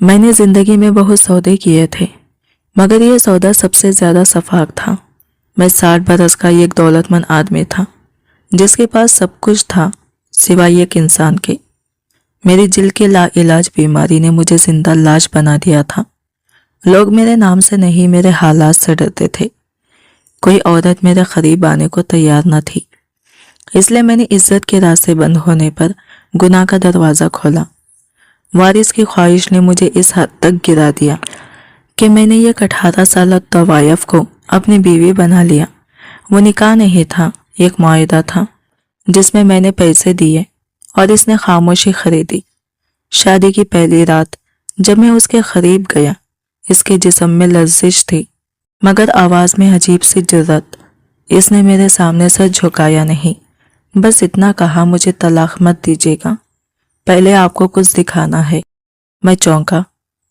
میں نے زندگی میں بہت سودے کیے تھے، مگر یہ سودا سب سے زیادہ سفاک تھا۔ میں 60 برس کا ایک دولت مند آدمی تھا جس کے پاس سب کچھ تھا سوائے ایک انسان کے۔ میری جلد کی لا علاج بیماری نے مجھے زندہ لاش بنا دیا تھا۔ لوگ میرے نام سے نہیں میرے حالات سے ڈرتے تھے۔ کوئی عورت میرے قریب آنے کو تیار نہ تھی، اس لیے میں نے عزت کے راستے بند ہونے پر گناہ کا دروازہ کھولا۔ وارث کی خواہش نے مجھے اس حد تک گرا دیا کہ میں نے ایک 18 سالہ طوائف کو اپنی بیوی بنا لیا۔ وہ نکاح نہیں تھا، ایک معاہدہ تھا جس میں نے پیسے دیے اور اس نے خاموشی خریدی۔ شادی کی پہلی رات جب میں اس کے قریب گیا، اس کے جسم میں لرزش تھی مگر آواز میں عجیب سی جرأت۔ اس نے میرے سامنے سر جھکایا نہیں، بس اتنا کہا، مجھے طلاق مت دیجیے گا، پہلے آپ کو کچھ دکھانا ہے۔ میں چونکا،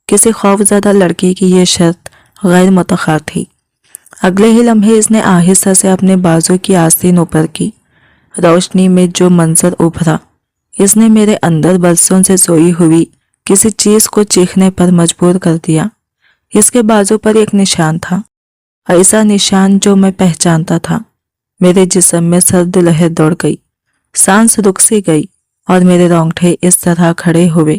کسی خوفزدہ لڑکی کی یہ شرط غیر متوقع تھی۔ اگلے ہی لمحے اس نے آہستہ سے اپنے بازو کی آستین اوپر کی۔ روشنی میں جو منظر ابھرا، اس نے میرے اندر برسوں سے سوئی ہوئی کسی چیز کو چیخنے پر مجبور کر دیا۔ اس کے بازو پر ایک نشان تھا، ایسا نشان جو میں پہچانتا تھا۔ میرے جسم میں سرد لہر دوڑ گئی، سانس رک سی گئی اور میرے رونگٹے اس طرح کھڑے ہوئے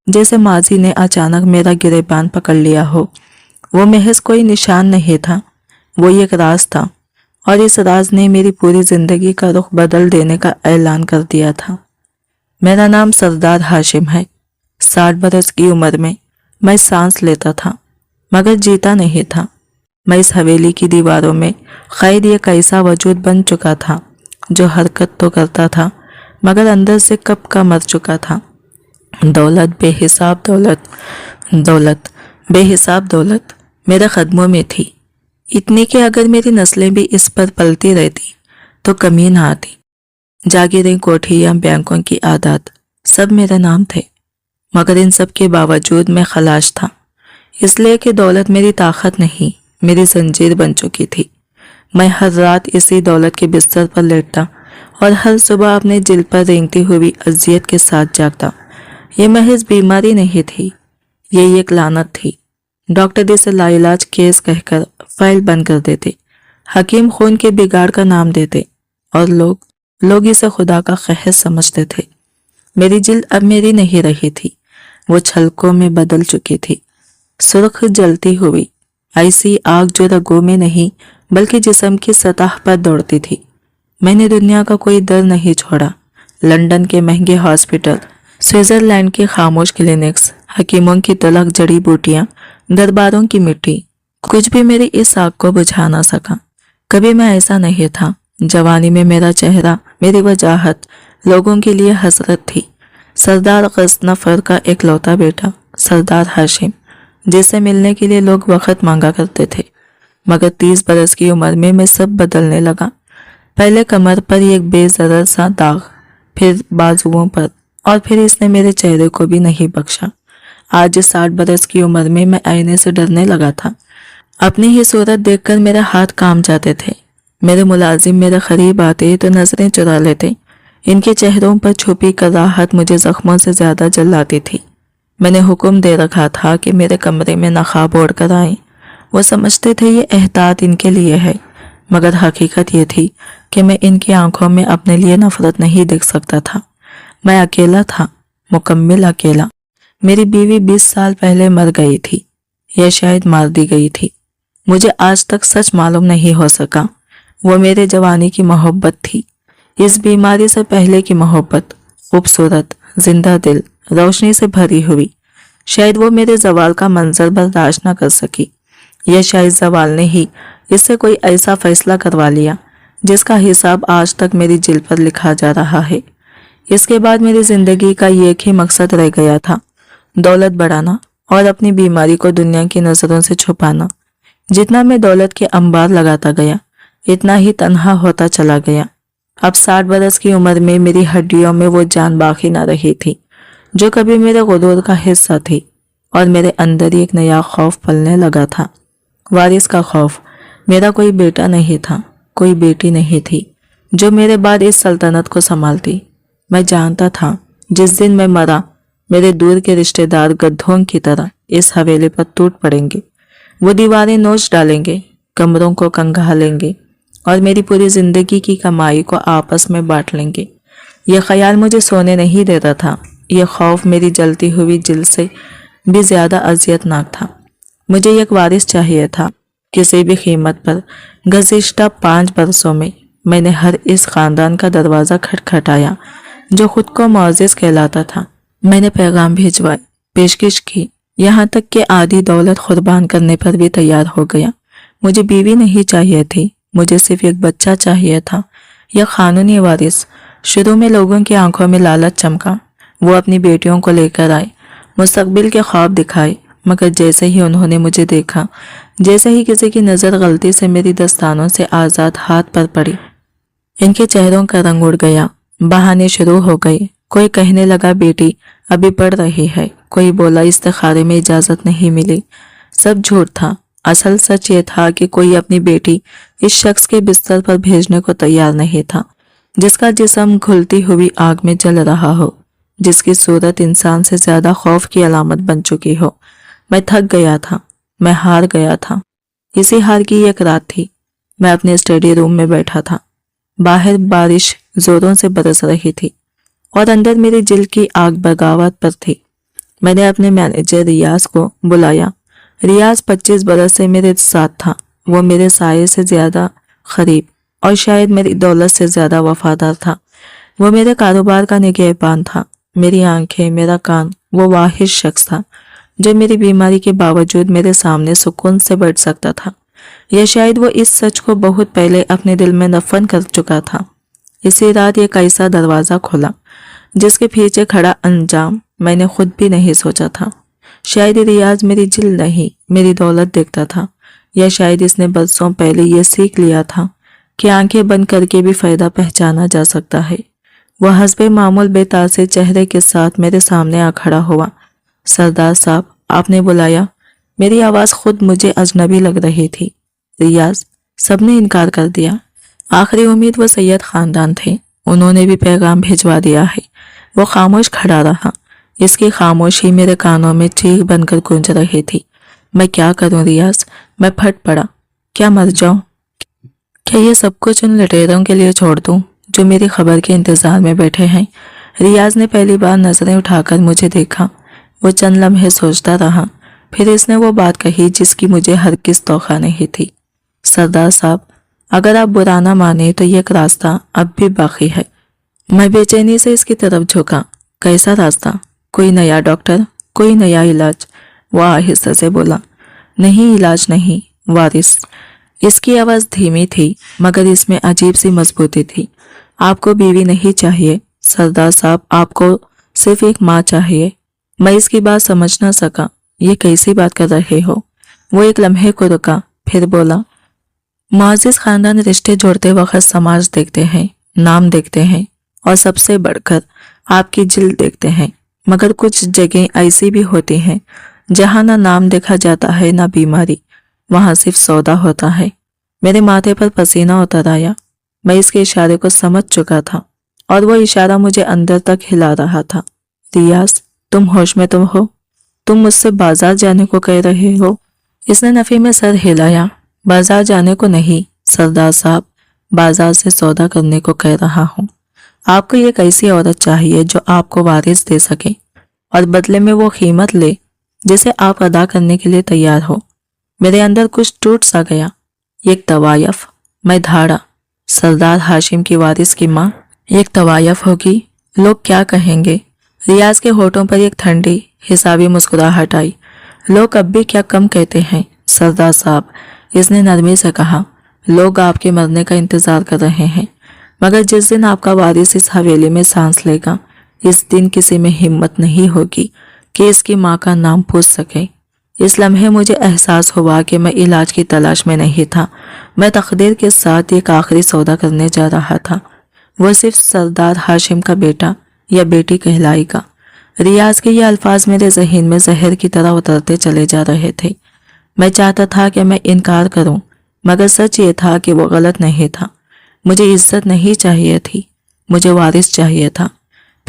جیسے ماضی نے اچانک میرا گریبان پکڑ لیا ہو۔ وہ محض کوئی نشان نہیں تھا، وہ ایک راز تھا، اور اس راز نے میری پوری زندگی کا رخ بدل دینے کا اعلان کر دیا تھا۔ میرا نام سردار ہاشم ہے۔ 60 برس کی عمر میں سانس لیتا تھا مگر جیتا نہیں تھا۔ میں اس حویلی کی دیواروں میں قید ایک ایسا وجود بن چکا تھا جو حرکت تو کرتا تھا مگر اندر سے کب کا مر چکا تھا۔ دولت بے حساب دولت میرے قدموں میں تھی، اتنی کہ اگر میری نسلیں بھی اس پر پلتی رہتی تو کمی نہ آتی۔ جاگیریں، کوٹھیاں، بینکوں کی عادات، سب میرے نام تھے، مگر ان سب کے باوجود میں خلاش تھا، اس لیے کہ دولت میری طاقت نہیں، میری زنجیر بن چکی تھی۔ میں ہر رات اسی دولت کے بستر پر لیٹتا اور ہر صبح اپنے جلد پر رینگتی ہوئی اذیت کے ساتھ جاگتا۔ یہ محض بیماری نہیں تھی، یہ ایک لعنت تھی۔ ڈاکٹر اسے لا علاج کیس کہہ کر فائل بند کر دیتے، حکیم خون کے بگاڑ کا نام دیتے، اور لوگ اسے خدا کا قہر سمجھتے تھے۔ میری جلد اب میری نہیں رہی تھی، وہ چھلکوں میں بدل چکی تھی، سرخ جلتی ہوئی، ایسی آگ جو رگوں میں نہیں بلکہ جسم کی سطح پر دوڑتی تھی۔ میں نے دنیا کا کوئی در نہیں چھوڑا، لندن کے مہنگے ہاسپٹل، سوئٹزرلینڈ کے خاموش کلینکس، حکیموں کی تلخ جڑی بوٹیاں، درباروں کی مٹی، کچھ بھی میری اس آگ کو بجھا نہ سکا۔ کبھی میں ایسا نہیں تھا۔ جوانی میں میرا چہرہ، میری وجاہت لوگوں کے لیے حسرت تھی۔ سردار غضنفر کا اکلوتا بیٹا، سردار ہاشم، جس سے ملنے کے لیے لوگ وقت مانگا کرتے تھے، مگر 30 برس کی عمر میں سب بدلنے لگا۔ پہلے کمر پر ایک بے ضرر سا داغ، پھر بازوؤں پر، اور پھر اس نے میرے چہرے کو بھی نہیں بخشا۔ آج 60 برس کی عمر میں آئینے سے ڈرنے لگا تھا۔ اپنی ہی صورت دیکھ کر میرے ہاتھ کانپ جاتے تھے۔ میرے ملازم میرے قریب آتے تو نظریں چرا لیتے، ان کے چہروں پر چھپی کراہت مجھے زخموں سے زیادہ جلاتی تھی۔ میں نے حکم دے رکھا تھا کہ میرے کمرے میں نقاب اوڑھ کر آئیں۔ وہ سمجھتے تھے یہ احتیاط ان کے لیے ہے، مگر حقیقت یہ تھی کہ میں ان کی آنکھوں میں اپنے لیے نفرت نہیں دیکھ سکتا تھا۔ میں اکیلا تھا، مکمل اکیلا۔ میری بیوی 20 سال پہلے مر گئی تھی، یا شاید مار دی گئی تھی۔ مجھے آج تک سچ معلوم نہیں ہو سکا۔ وہ میرے جوانی کی محبت تھی، اس بیماری سے پہلے کی محبت، خوبصورت، زندہ دل، روشنی سے بھری ہوئی۔ شاید وہ میرے زوال کا منظر برداشت نہ کر سکی، یا شاید زوال نے ہی اس سے کوئی ایسا فیصلہ کروا لیا جس کا حساب آج تک میری جلد پر لکھا جا رہا ہے۔ اس کے بعد میری زندگی کا ایک ہی مقصد رہ گیا تھا، دولت بڑھانا اور اپنی بیماری کو دنیا کی نظروں سے چھپانا۔ جتنا میں دولت کے انبار لگاتا گیا، اتنا ہی تنہا ہوتا چلا گیا۔ اب 60 برس کی عمر میں میری ہڈیوں میں وہ جان باقی نہ رہی تھی جو کبھی میرے غرور کا حصہ تھی، اور میرے اندر ایک نیا خوف پلنے لگا تھا، وارث کا خوف۔ میرا کوئی بیٹا نہیں تھا، کوئی بیٹی نہیں تھی جو میرے بعد اس سلطنت کو سنبھالتی۔ میں جانتا تھا جس دن میں مرا मेरे दूर के रिश्तेदार गड्ढों की तरह इस हवेली पर टूट पड़ेंगे। वो दीवारें नोच डालेंगे, कमरों को कंगालेंगे और मेरी पूरी जिंदगी की कमाई को आपस में बांट लेंगे। यह ख्याल मुझे सोने नहीं देता था। यह खौफ मेरी जलती हुई दिल से भी ज्यादा अजियतनाक था। मुझे एक वारिस चाहिए था। किसी भी कीमत पर गुज़िश्ता 5 बरसों में मैंने हर इस खानदान का दरवाज़ा खटखटाया जो खुद को मुअज़्ज़िज़ कहलाता था। मैंने पैगाम भिजवाए, पेशकश की, यहाँ तक कि आधी दौलत कुर्बान करने पर भी तैयार हो गया। मुझे बीवी नहीं चाहिए थी, मुझे सिर्फ एक बच्चा चाहिए था, यह कानूनी वारिस। शुरू में लोगों की आंखों में लालच चमका। वो अपनी बेटियों को लेकर आए, मुस्तकबिल के ख्वाब दिखाए, मगर जैसे ही उन्होंने मुझे देखा, जैसे ही किसी की नज़र गलती से मेरी दस्तानों से आज़ाद हाथ पर पड़ी, इनके चेहरों का रंग उड़ गया। बहाने शुरू हो गए। कोई कहने लगा बेटी अभी पढ़ रही है, कोई बोला इस्तिखारे में इजाज़त नहीं मिली। सब झूठ था। असल सच ये था कि कोई अपनी बेटी इस शख्स के बिस्तर पर भेजने को तैयार नहीं था जिसका जिस्म घुलती हुई आग में जल रहा हो, जिसकी सूरत इंसान से ज्यादा खौफ की अलामत बन चुकी हो। मैं थक गया था, मैं हार गया था। इसी हार की एक रात थी। मैं अपने स्टडी रूम में बैठा था। बाहर बारिश जोरों से बरस रही थी और अंदर मेरी दिल की आग बगावत पर थी। मैंने अपने मैनेजर रियाज को बुलाया। रियाज 25 बरस से मेरे साथ था। वो मेरे साये से ज्यादा करीब और शायद मेरी दौलत से ज्यादा वफादार था। वो मेरे कारोबार का निगहबान था, मेरी आंखें, मेरा कान। वो वाहिद शख्स था जो मेरी बीमारी के बावजूद मेरे सामने सुकून से बैठ सकता था, या शायद वो इस सच को बहुत पहले अपने दिल में दफन कर चुका था। इसी रात एक ऐसा दरवाज़ा खुला जिसके पीछे खड़ा अंजाम मैंने खुद भी नहीं सोचा था। शायद रियाज मेरी जिल नहीं, मेरी दौलत देखता था, या शायद इसने बरसों पहले ये सीख लिया था कि आंखें बंद करके भी फायदा पहचाना जा सकता है। वह हस्बे मामूल बेतासिर चेहरे के साथ मेरे सामने आ खड़ा हुआ। सरदार साहब, आपने बुलाया? मेरी आवाज़ खुद मुझे अजनबी लग रही थी। रियाज, सबने इनकार कर दिया। आखिरी उम्मीद वो सैयद खानदान थे, उन्होंने भी पैगाम भिजवा दिया है। वो खामोश खड़ा रहा। इसकी खामोशी मेरे कानों में चीख बनकर गूंज रही थी। मैं क्या करूं रियाज? मैं फट पड़ा। क्या मर जाऊं? क्या ये सब कुछ उन लुटेरों के लिए छोड़ दूं जो मेरी खबर के इंतजार में बैठे हैं? रियाज ने पहली बार नजरें उठाकर मुझे देखा। वो चंद लम्हे सोचता रहा, फिर इसने वो बात कही जिसकी मुझे हरगिज़ तौखा नहीं थी। सरदार साहब, अगर आप बुरा ना माने तो ये रास्ता अब भी बाकी है। मैं बेचैनी से इसकी तरफ झुका। कैसा रास्ता? कोई नया डॉक्टर, कोई नया इलाज? वो आहिस्ता से बोला, नहीं इलाज नहीं, वारिस। इसकी आवाज़ धीमी थी मगर इसमें अजीब सी मजबूती थी। आपको बीवी नहीं चाहिए सरदार साहब, आपको सिर्फ एक माँ चाहिए। मैं इसकी बात समझ ना सका। ये कैसी बात कर रहे हो? वो एक लम्हे को रुका, फिर बोला, मुअज़्ज़िज़ खानदान रिश्ते जोड़ते वक्त समाज देखते हैं, नाम देखते हैं और सबसे बढ़कर आपकी जिल्द देखते हैं। मगर कुछ जगह ऐसी भी होती हैं जहाँ ना नाम देखा जाता है ना बीमारी, वहाँ सिर्फ सौदा होता है। मेरे माथे पर पसीना उतर आया। मैं इसके इशारे को समझ चुका था और वो इशारा मुझे अंदर तक हिला रहा था। रियाज, तुम होश में तुम हो? तुम मुझसे बाजार जाने को कह रहे हो? इसने नफी में सर हिलाया। बाजार जाने को नहीं सरदार साहब, बाजार से सौदा करने को कह रहा हूँ। आपको एक ऐसी औरत चाहिए जो आपको वारिस दे सके और बदले में वो कीमत ले जिसे आप अदा करने के लिए तैयार हो। मेरे अंदर कुछ टूट सा गया। एक तवायफ। मैं धाड़ा, सरदार हाशिम की वारिस की माँ एक तवायफ होगी? लोग क्या कहेंगे? रियाज के होठों पर एक ठंडी हिसाबी मुस्कुराहट आई। लोग अब भी क्या कम कहते हैं सरदार साहब, इसने नरमी से कहा। लोग आपके मरने का इंतजार कर रहे हैं, मगर जिस दिन आपका वारिस इस हवेली में सांस लेगा, इस दिन किसी में हिम्मत नहीं होगी कि इसकी माँ का नाम पूछ सके। इस लम्हे मुझे एहसास हुआ कि मैं इलाज की तलाश में नहीं था। मैं तकदीर के साथ एक आखिरी सौदा करने जा रहा था। वो सिर्फ सरदार हाशिम का बेटा या बेटी कहलाएगा। रियाज के ये अल्फाज मेरे जहन में जहर की तरह उतरते चले जा रहे थे। मैं चाहता था कि मैं इनकार करूं, मगर सच ये था कि वो गलत नहीं था। मुझे इज्जत नहीं चाहिए थी, मुझे वारिस चाहिए था।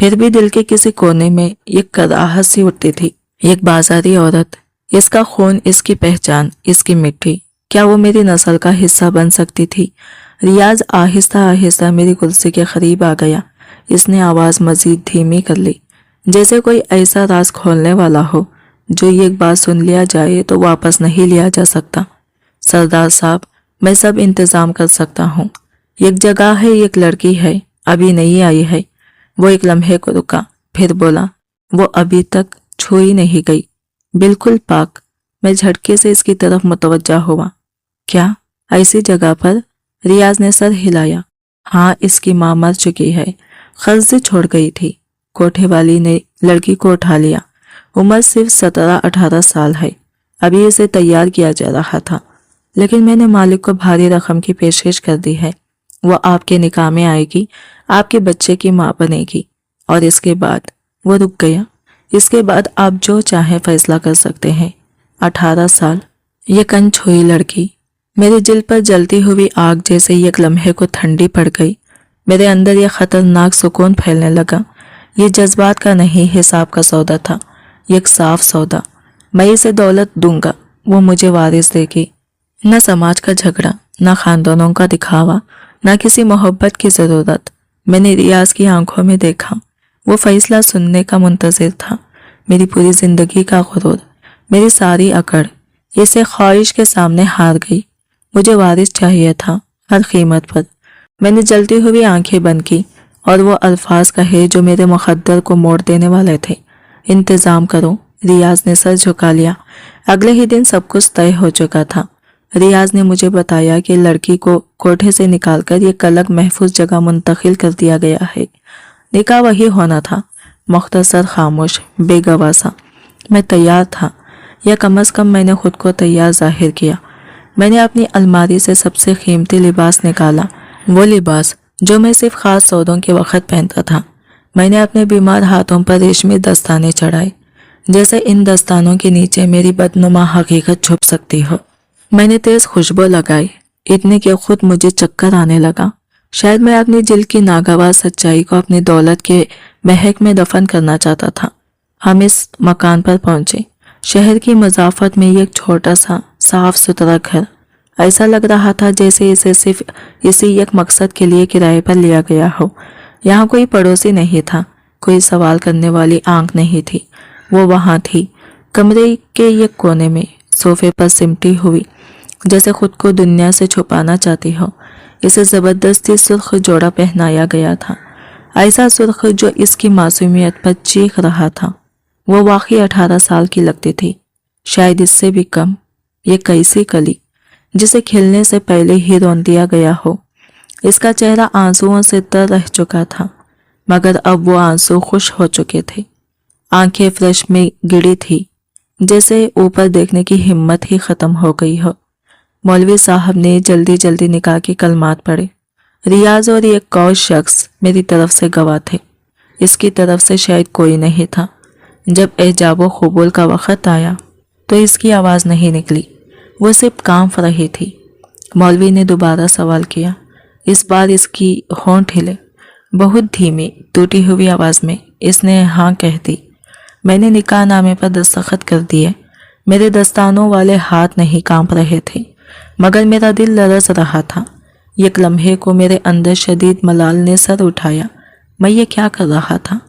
फिर भी दिल के किसी कोने में एक कराहत सी उठती थी। एक बाजारी औरत, इसका खून, इसकी पहचान, इसकी मिट्टी, क्या वो मेरी नस्ल का हिस्सा बन सकती थी? रियाज आहिस्ता आहिस्ता मेरी कुर्सी के करीब आ गया। इसने आवाज मजीद धीमी कर ली, जैसे कोई ऐसा राज खोलने वाला हो जो एक बार सुन लिया जाए तो वापस नहीं लिया जा सकता। सरदार साहब, मैं सब इंतजाम कर सकता हूँ। एक जगह है, एक लड़की है, अभी नहीं आई है। वो एक लम्हे को रुका, फिर बोला, वो अभी तक छू ही नहीं गई, बिल्कुल पाक। मैं झटके से इसकी तरफ मुतवज्जा हुआ। क्या, ऐसी जगह पर? रियाज ने सर हिलाया। हाँ, इसकी माँ मर चुकी है, कर्ज छोड़ गई थी। कोठे वाली ने लड़की को उठा लिया। उम्र सिर्फ 17-18 साल है। अभी इसे तैयार किया जा रहा था, लेकिन मैंने मालिक को भारी रकम की पेशकश कर दी है। वो आपके निकाह में आएगी, आपके बच्चे की माँ बनेगी, और इसके बाद? वो रुक गया। इसके बाद आप जो चाहें फैसला कर सकते हैं। 18 साल। ये कन छुई लड़की मेरे दिल पर जलती हुई आग जैसे एक लम्हे को ठंडी पड़ गई। मेरे अंदर यह खतरनाक सुकून फैलने लगा। ये जज्बात का नहीं, हिसाब का सौदा था, एक साफ सौदा। मैं इसे दौलत दूंगा, वो मुझे वारिस देगी। न समाज का झगड़ा, न खानदानों का दिखावा, न किसी मोहब्बत की जरूरत। मैंने रियाज की आंखों में देखा। वो फैसला सुनने का मुंतजिर था। मेरी पूरी जिंदगी का गुरूर, मेरी सारी अकड़, इसे ख्वाहिश के सामने हार गई। मुझे वारिस चाहिए था, हर कीमत पर। मैंने जलती हुई आंखें बंद की और वो अल्फाज कहे जो मेरे मुकद्दर को मोड़ देने वाले थे। इंतजाम करो। रियाज ने सर झुका लिया। अगले ही दिन सब कुछ तय हो चुका था। रियाज ने मुझे बताया कि लड़की को कोठे से निकालकर एक अलग महफूज जगह मुंतकिल कर दिया गया है। निकाह वही होना था, मुख्तसर, खामोश, बेगवाह सा। मैं तैयार था, या कम अज कम मैंने खुद को तैयार जाहिर किया। मैंने अपनी अलमारी से सबसे कीमती लिबास निकाला, वो लिबास जो मैं सिर्फ खास सौदों के वक्त पहनता था। मैंने अपने बीमार हाथों पर रेशमी दस्ताने चढ़ाए, जैसे इन दस्तानों के नीचे मेरी बदनुमा हकीकत छुप सकती हो। मैंने तेज खुशबू लगाई, इतने कि खुद मुझे चक्कर आने लगा। शायद मैं अपनी दिल की नागवार सच्चाई को अपनी दौलत के महक में दफन करना चाहता था। हम इस मकान पर पहुंचे। शहर की मज़ाफ़त में एक छोटा सा साफ सुथरा घर। ऐसा लग रहा था जैसे इसे सिर्फ इसी एक मकसद के लिए किराए पर लिया गया हो। यहाँ कोई पड़ोसी नहीं था, कोई सवाल करने वाली आंख नहीं थी। वो वहाँ थी, कमरे के एक कोने में, सोफे पर सिमटी हुई, जैसे खुद को दुनिया से छुपाना चाहती हो। इसे ज़बरदस्ती सुर्ख जोड़ा पहनाया गया था, ऐसा सुर्ख जो इसकी मासूमियत पर चीख रहा था। वो वाकई 18 साल की लगती थी, शायद इससे भी कम। ये कैसी कली जिसे खिलने से पहले ही रौंद दिया गया हो। इसका चेहरा आंसुओं से तर रह चुका था, मगर अब वो आंसू खुश हो चुके थे। आंखें फ्रेश में गिरी थी, जैसे ऊपर देखने की हिम्मत ही खत्म हो गई हो। मौलवी साहब ने जल्दी जल्दी निकाह के कलमात पढ़े। रियाज और एक और शख्स मेरी तरफ से गवाह थे, इसकी तरफ से शायद कोई नहीं था। जब एजाबो कबूल का वक़्त आया तो इसकी आवाज़ नहीं निकली, वो सिर्फ कांप रही थी। मौलवी ने दोबारा सवाल किया। इस बार इसकी होंठ हिले। बहुत धीमी टूटी हुई आवाज़ में इसने हाँ कह दी। मैंने निकाह नामे पर दस्तखत कर दिए। मेरे दस्तानों वाले हाथ नहीं कांप रहे थे, मगर मेरा दिल लरस रहा था। एक लम्हे को मेरे अंदर शदीद मलाल ने सर उठाया। मैं ये क्या कर रहा था?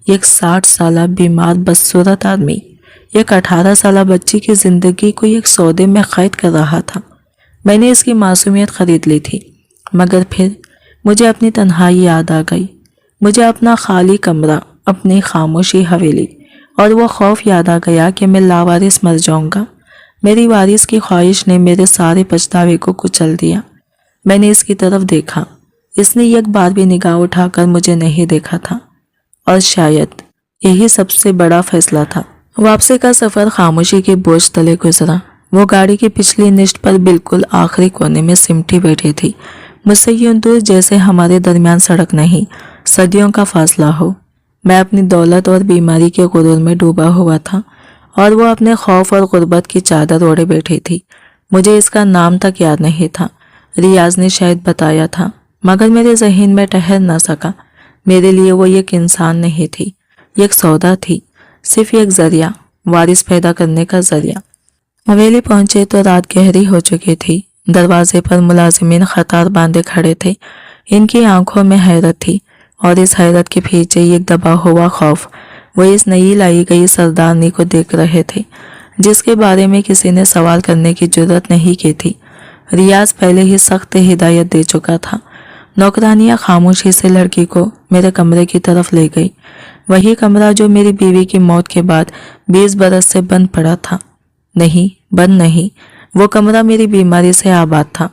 एक 60 साला बीमार बदसूरत आदमी एक 18 साला बच्ची की ज़िंदगी को एक सौदे में कैद कर रहा था। मैंने इसकी मासूमियत खरीद ली थी, मगर फिर मुझे अपनी तन्हाई याद आ गई। मुझे अपना खाली कमरा, अपनी खामोशी हवेली, और वो खौफ याद आ गया कि मैं लावारिस मर जाऊंगा। मेरी वारिस की ख्वाहिश ने मेरे सारे पछतावे को कुचल दिया। मैंने इसकी तरफ देखा। इसने एक बार भी निगाह उठाकर मुझे नहीं देखा था, और शायद यही सबसे बड़ा फैसला था। वापसी का सफ़र खामोशी के बोझ तले गुजरा। वो गाड़ी की पिछली निश्त पर बिल्कुल आखिरी कोने में सिमटी बैठी थी, मुझसे यूं दूर जैसे हमारे दरमियान सड़क नहीं, सदियों का फासला हो। मैं अपनी दौलत और बीमारी के गुरूर में डूबा हुआ था, और वो अपने खौफ और गुर्बत की चादर ओढ़े बैठी थी। मुझे इसका नाम तक याद नहीं था। रियाज ने शायद बताया था, मगर मेरे जहन में ठहर न सका। मेरे लिए वो एक इंसान नहीं थी, एक सौदा थी, सिर्फ एक जरिया, वारिस पैदा करने का जरिया। हवेली पहुंचे तो रात गहरी हो चुकी थी। दरवाजे पर मुलाजिमीन कतार बांधे खड़े थे। इनकी आंखों में हैरत थी और इस हैरत के पीछे एक दबा हुआ खौफ। वो इस नई लाई गई सरदारनी को देख रहे थे जिसके बारे में किसी ने सवाल करने की जरूरत नहीं की थी। रियाज पहले ही सख्त हिदायत दे चुका था। नौकरानियां खामोशी से लड़की को मेरे कमरे की तरफ ले गई, वही कमरा जो मेरी बीवी की मौत के बाद 20 बरस से बंद पड़ा था। नहीं, बंद नहीं, वो कमरा मेरी बीमारी से आबाद था।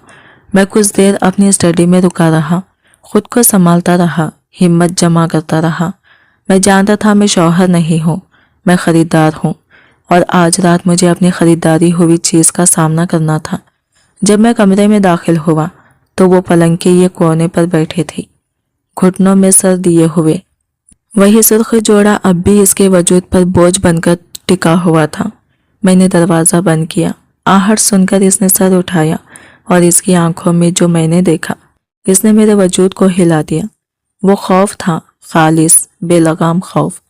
मैं कुछ देर अपनी स्टडी में रुका रहा, खुद को संभालता रहा, हिम्मत जमा करता रहा। मैं जानता था मैं शौहर नहीं हूँ, मैं खरीदार हूँ और आज रात मुझे अपनी खरीदारी हुई चीज़ का सामना करना था। जब मैं कमरे में दाखिल हुआ तो वो पलंग के ये कोने पर बैठे थे, घुटनों में सर दिए हुए। वही सुर्ख जोड़ा अब भी इसके वजूद पर बोझ बनकर टिका हुआ था। मैंने दरवाज़ा बंद किया। आहट सुनकर इसने सर उठाया और इसकी आंखों में जो मैंने देखा, इसने मेरे वजूद को हिला दिया। वो खौफ था, खालिस बेलगाम खौफ,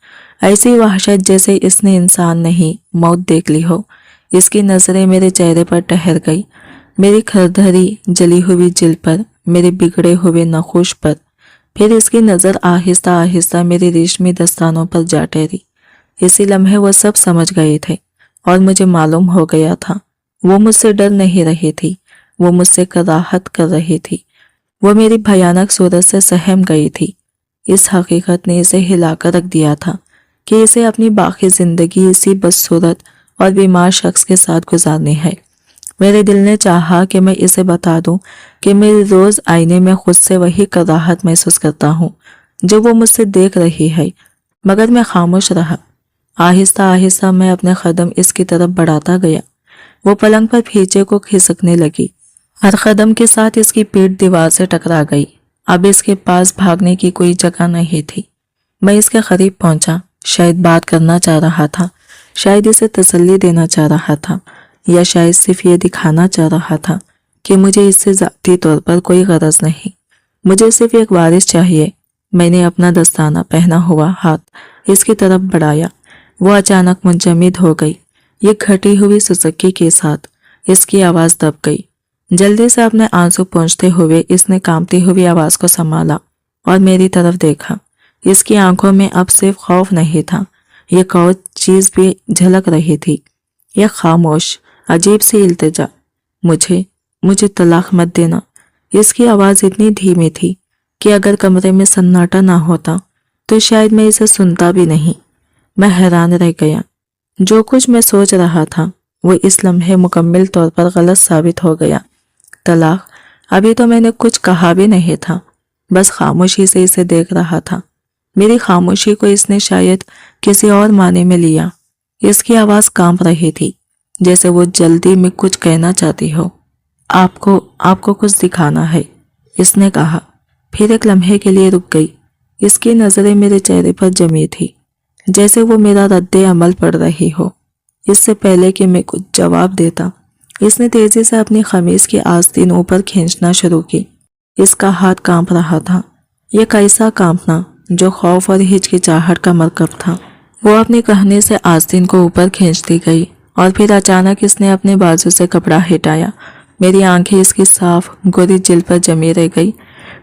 ऐसी वहशत जैसे इसने इंसान नहीं मौत देख ली हो। इसकी नज़रें मेरे चेहरे पर ठहर गई, मेरी खरधरी जली हुई जिल्द पर, मेरे बिगड़े हुए नखूश पर। फिर इसकी नज़र आहिस्ता आहिस्ता मेरे रेशमी दस्तानों पर जा ठहरी। इसी लम्हे वो सब समझ गए थे और मुझे मालूम हो गया था वो मुझसे डर नहीं रही थी, वो मुझसे कराहत कर रही थी। वो मेरी भयानक सूरत से सहम गई थी। इस हकीकत ने इसे हिलाकर रख दिया था कि इसे अपनी बाकी जिंदगी इसी बदसूरत और बीमार शख्स के साथ गुजारनी है। मेरे दिल ने चाहा कि मैं इसे बता दूं कि मैं रोज आईने में खुद से वही कराहत महसूस करता हूँ जो वो मुझसे देख रही है, मगर मैं खामोश रहा। आहिस्ता आहिस्ता मैं अपने कदम इसकी तरफ बढ़ाता गया। वो पलंग पर पीछे को खिसकने लगी। हर कदम के साथ इसकी पीठ दीवार से टकरा गई। अब इसके पास भागने की कोई जगह नहीं थी। मैं इसके करीब पहुंचा, शायद बात करना चाह रहा था, शायद इसे तसल्ली देना चाह रहा था, या शायद सिर्फ ये दिखाना चाह रहा था कि मुझे इससे ज़ाती तौर पर कोई गरज नहीं, मुझे सिर्फ एक वारिस चाहिए। मैंने अपना दस्ताना पहना हुआ हाथ इसकी तरफ बढ़ाया। वो अचानक मुंजमद हो गई। ये घटी हुई सुसुकी के साथ इसकी आवाज़ दब गई। जल्दी से अपने आंसू पोंछते हुए इसने कांपती हुई आवाज़ को संभाला और मेरी तरफ देखा। इसकी आंखों में अब सिर्फ खौफ नहीं था, ये और चीज़ भी झलक रही थी, यह खामोश अजीब सी इल्तिजा। मुझे तलाक मत देना। इसकी आवाज़ इतनी धीमी थी कि अगर कमरे में सन्नाटा ना होता तो शायद मैं इसे सुनता भी नहीं। मैं हैरान रह गया। जो कुछ मैं सोच रहा था वो इस लम्हे मुकम्मल तौर पर गलत साबित हो गया। तलाक, अभी तो मैंने कुछ कहा भी नहीं था, बस खामोशी से इसे देख रहा था। मेरी खामोशी को इसने शायद किसी और माने में लिया। इसकी आवाज़ कांप रही थी, जैसे वो जल्दी में कुछ कहना चाहती हो। आपको कुछ दिखाना है, इसने कहा। फिर एक लम्हे के लिए रुक गई। इसकी नज़रें मेरे चेहरे पर जमी थी, जैसे वो मेरा रद्दे अमल पढ़ रही हो। इससे पहले कि मैं कुछ जवाब देता, इसने तेजी से अपनी खमीज की आस्तीन ऊपर खींचना शुरू की। इसका हाथ कांप रहा था, यह कैसा कांपना जो खौफ और हिचकिचाहट का मरकब था। वो अपने कहने से आस्तीन को ऊपर खींचती गई और फिर अचानक इसने अपने बाजू से कपड़ा हटाया। मेरी आंखें इसकी साफ गोरी जिल्द पर जमी रह गई।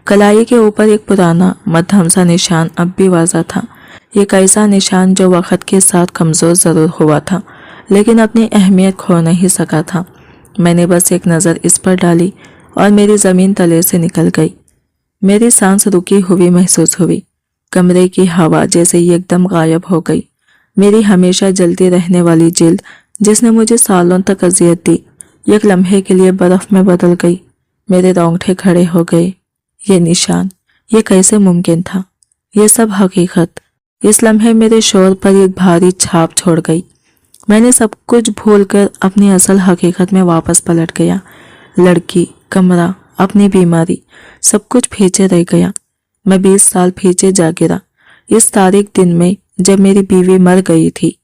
कलाई के ऊपर एक पुराना मध्यम सा निशान अब भी वाज़ा था। एक ऐसा निशान जो वक्त के साथ कमज़ोर ज़रूर हुआ था, लेकिन अपनी अहमियत खो नहीं सका था। मैंने बस एक नज़र इस पर डाली और मेरी ज़मीन तले से निकल गई। मेरी सांस रुकी हुई महसूस हुई। कमरे की हवा जैसे ही एकदम गायब हो गई। मेरी हमेशा जलती रहने वाली जिल्द, जिसने मुझे सालों तक अजियत दी, एक लम्हे के लिए बर्फ में बदल गई। मेरे रोंगटे खड़े हो गए। ये निशान, ये कैसे मुमकिन था? ये सब हकीकत इस लम्हे मेरे शोर पर एक भारी छाप छोड़ गई। मैंने सब कुछ भूलकर अपनी असल हकीकत में वापस पलट गया। लड़की, कमरा, अपनी बीमारी, सब पीछे पीछे रह गया। मैं 20 साल पीछे जा गिरा, इस तारीख दिन में जब मेरी बीवी मर गई थी,